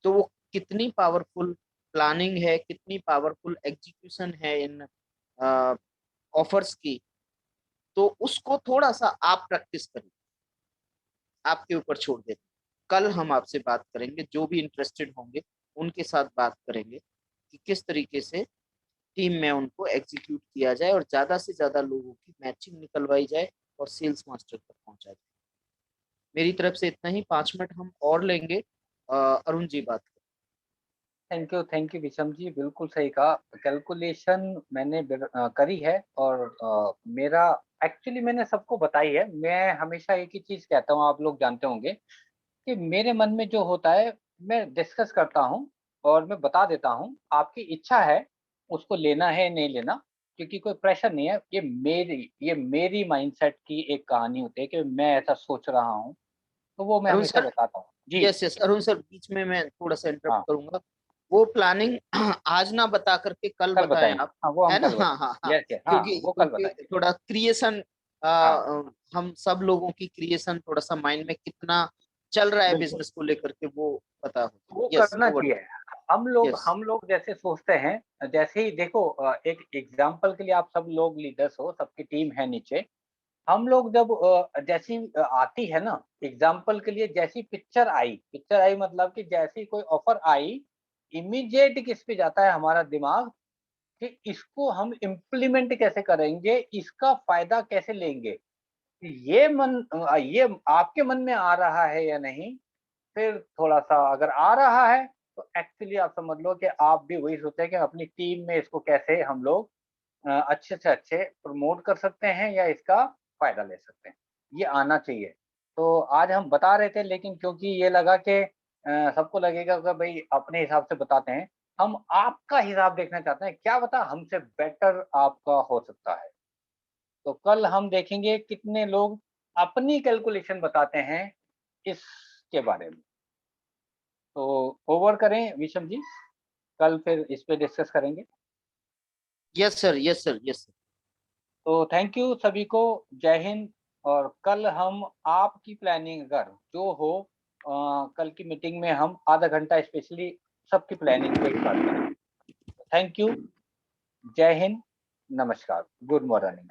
तो वो कितनी पावरफुल प्लानिंग है, कितनी पावरफुल एग्जीक्यूशन है इन ऑफर्स की, तो उसको थोड़ा सा आप प्रैक्टिस करिए, आपके ऊपर छोड़ देते। कल हम आपसे बात करेंगे, जो भी इंटरेस्टेड होंगे उनके साथ बात करेंगे कि किस तरीके से टीम में उनको एग्जीक्यूट किया जाए और ज्यादा से ज्यादा लोगों की मैचिंग निकलवाई जाए और सेल्स मास्टर तक पहुंचा जाए। मेरी तरफ से इतना ही, 5 मिनट हम और लेंगे। अरुण जी बात करें। थैंक यू विषम जी, बिल्कुल सही कहा। कैलकुलेशन मैंने करी है और मेरा एक्चुअली मैंने सबको बताई है। मैं हमेशा एक ही चीज कहता हूँ, आप लोग जानते होंगे कि मेरे मन में जो होता है मैं डिस्कस करता हूँ और मैं बता देता हूँ। आपकी इच्छा है उसको लेना है नहीं लेना, क्योंकि कोई प्रेशर नहीं है। ये मेरी माइंडसेट की एक कहानी होती है कि मैं ऐसा सोच रहा हूँ, तो वो मैं अरुण हमेशा सर, बताता हूँ जी। यस अरुण सर, बीच में मैं थोड़ा सा इंटरप्ट हाँ, करूंगा। वो प्लानिंग आज ना बता करके कल कल बताएं बताएंगे। आप, हाँ, वो हम है ना? कल हाँ बताएंगे। हाँ हाँ, यस यस, हाँ, क्योंकि वो कल क्योंकि बताएंगे। थोड़ा क्रिएशन, हाँ, हम सब लोगों की क्रिएशन थोड़ा सा माइंड में कितना चल रहा है बिल्कुल, बिजनेस को लेकर के, वो पता हो। वो यस, करना ओवर टू। चाहिए। यस हम लोग जैसे सोचते हैं, जैसे ही देखो, एक एग्जाम्पल के लिए, आप सब लोग लीडर्स हो, सबकी टीम है नीचे। हम लोग जब जैसी आती है ना, एग्जाम्पल के लिए, जैसी पिक्चर आई मतलब कि जैसी कोई ऑफर आई, इमीडिएट किस पे जाता है हमारा दिमाग कि इसको हम इम्प्लीमेंट कैसे करेंगे, इसका फायदा कैसे लेंगे। ये आपके मन में आ रहा है या नहीं? फिर थोड़ा सा अगर आ रहा है तो एक्चुअली आप समझ लो कि आप भी वही सोचते हैं कि अपनी टीम में इसको कैसे हम लोग अच्छे से अच्छे प्रमोट कर सकते हैं या इसका फायदा ले सकते हैं। ये आना चाहिए। तो आज हम बता रहे थे, लेकिन क्योंकि ये लगा कि सबको लगेगा कि भाई अपने हिसाब से बताते हैं, हम आपका हिसाब देखना चाहते हैं, क्या पता हमसे बेटर आपका हो सकता है। तो कल हम देखेंगे कितने लोग अपनी कैलकुलेशन बताते हैं इसके बारे में। तो ओवर करें विषम जी, कल फिर इस पे डिस्कस करेंगे। Yes sir, yes sir, yes sir. तो थैंक यू सभी को, जय हिंद। और कल हम आपकी प्लानिंग अगर जो हो, कल की मीटिंग में हम आधा घंटा स्पेशली सबकी प्लानिंग पे ही बात करेंगे। थैंक यू, जय हिंद, नमस्कार, गुड मॉर्निंग।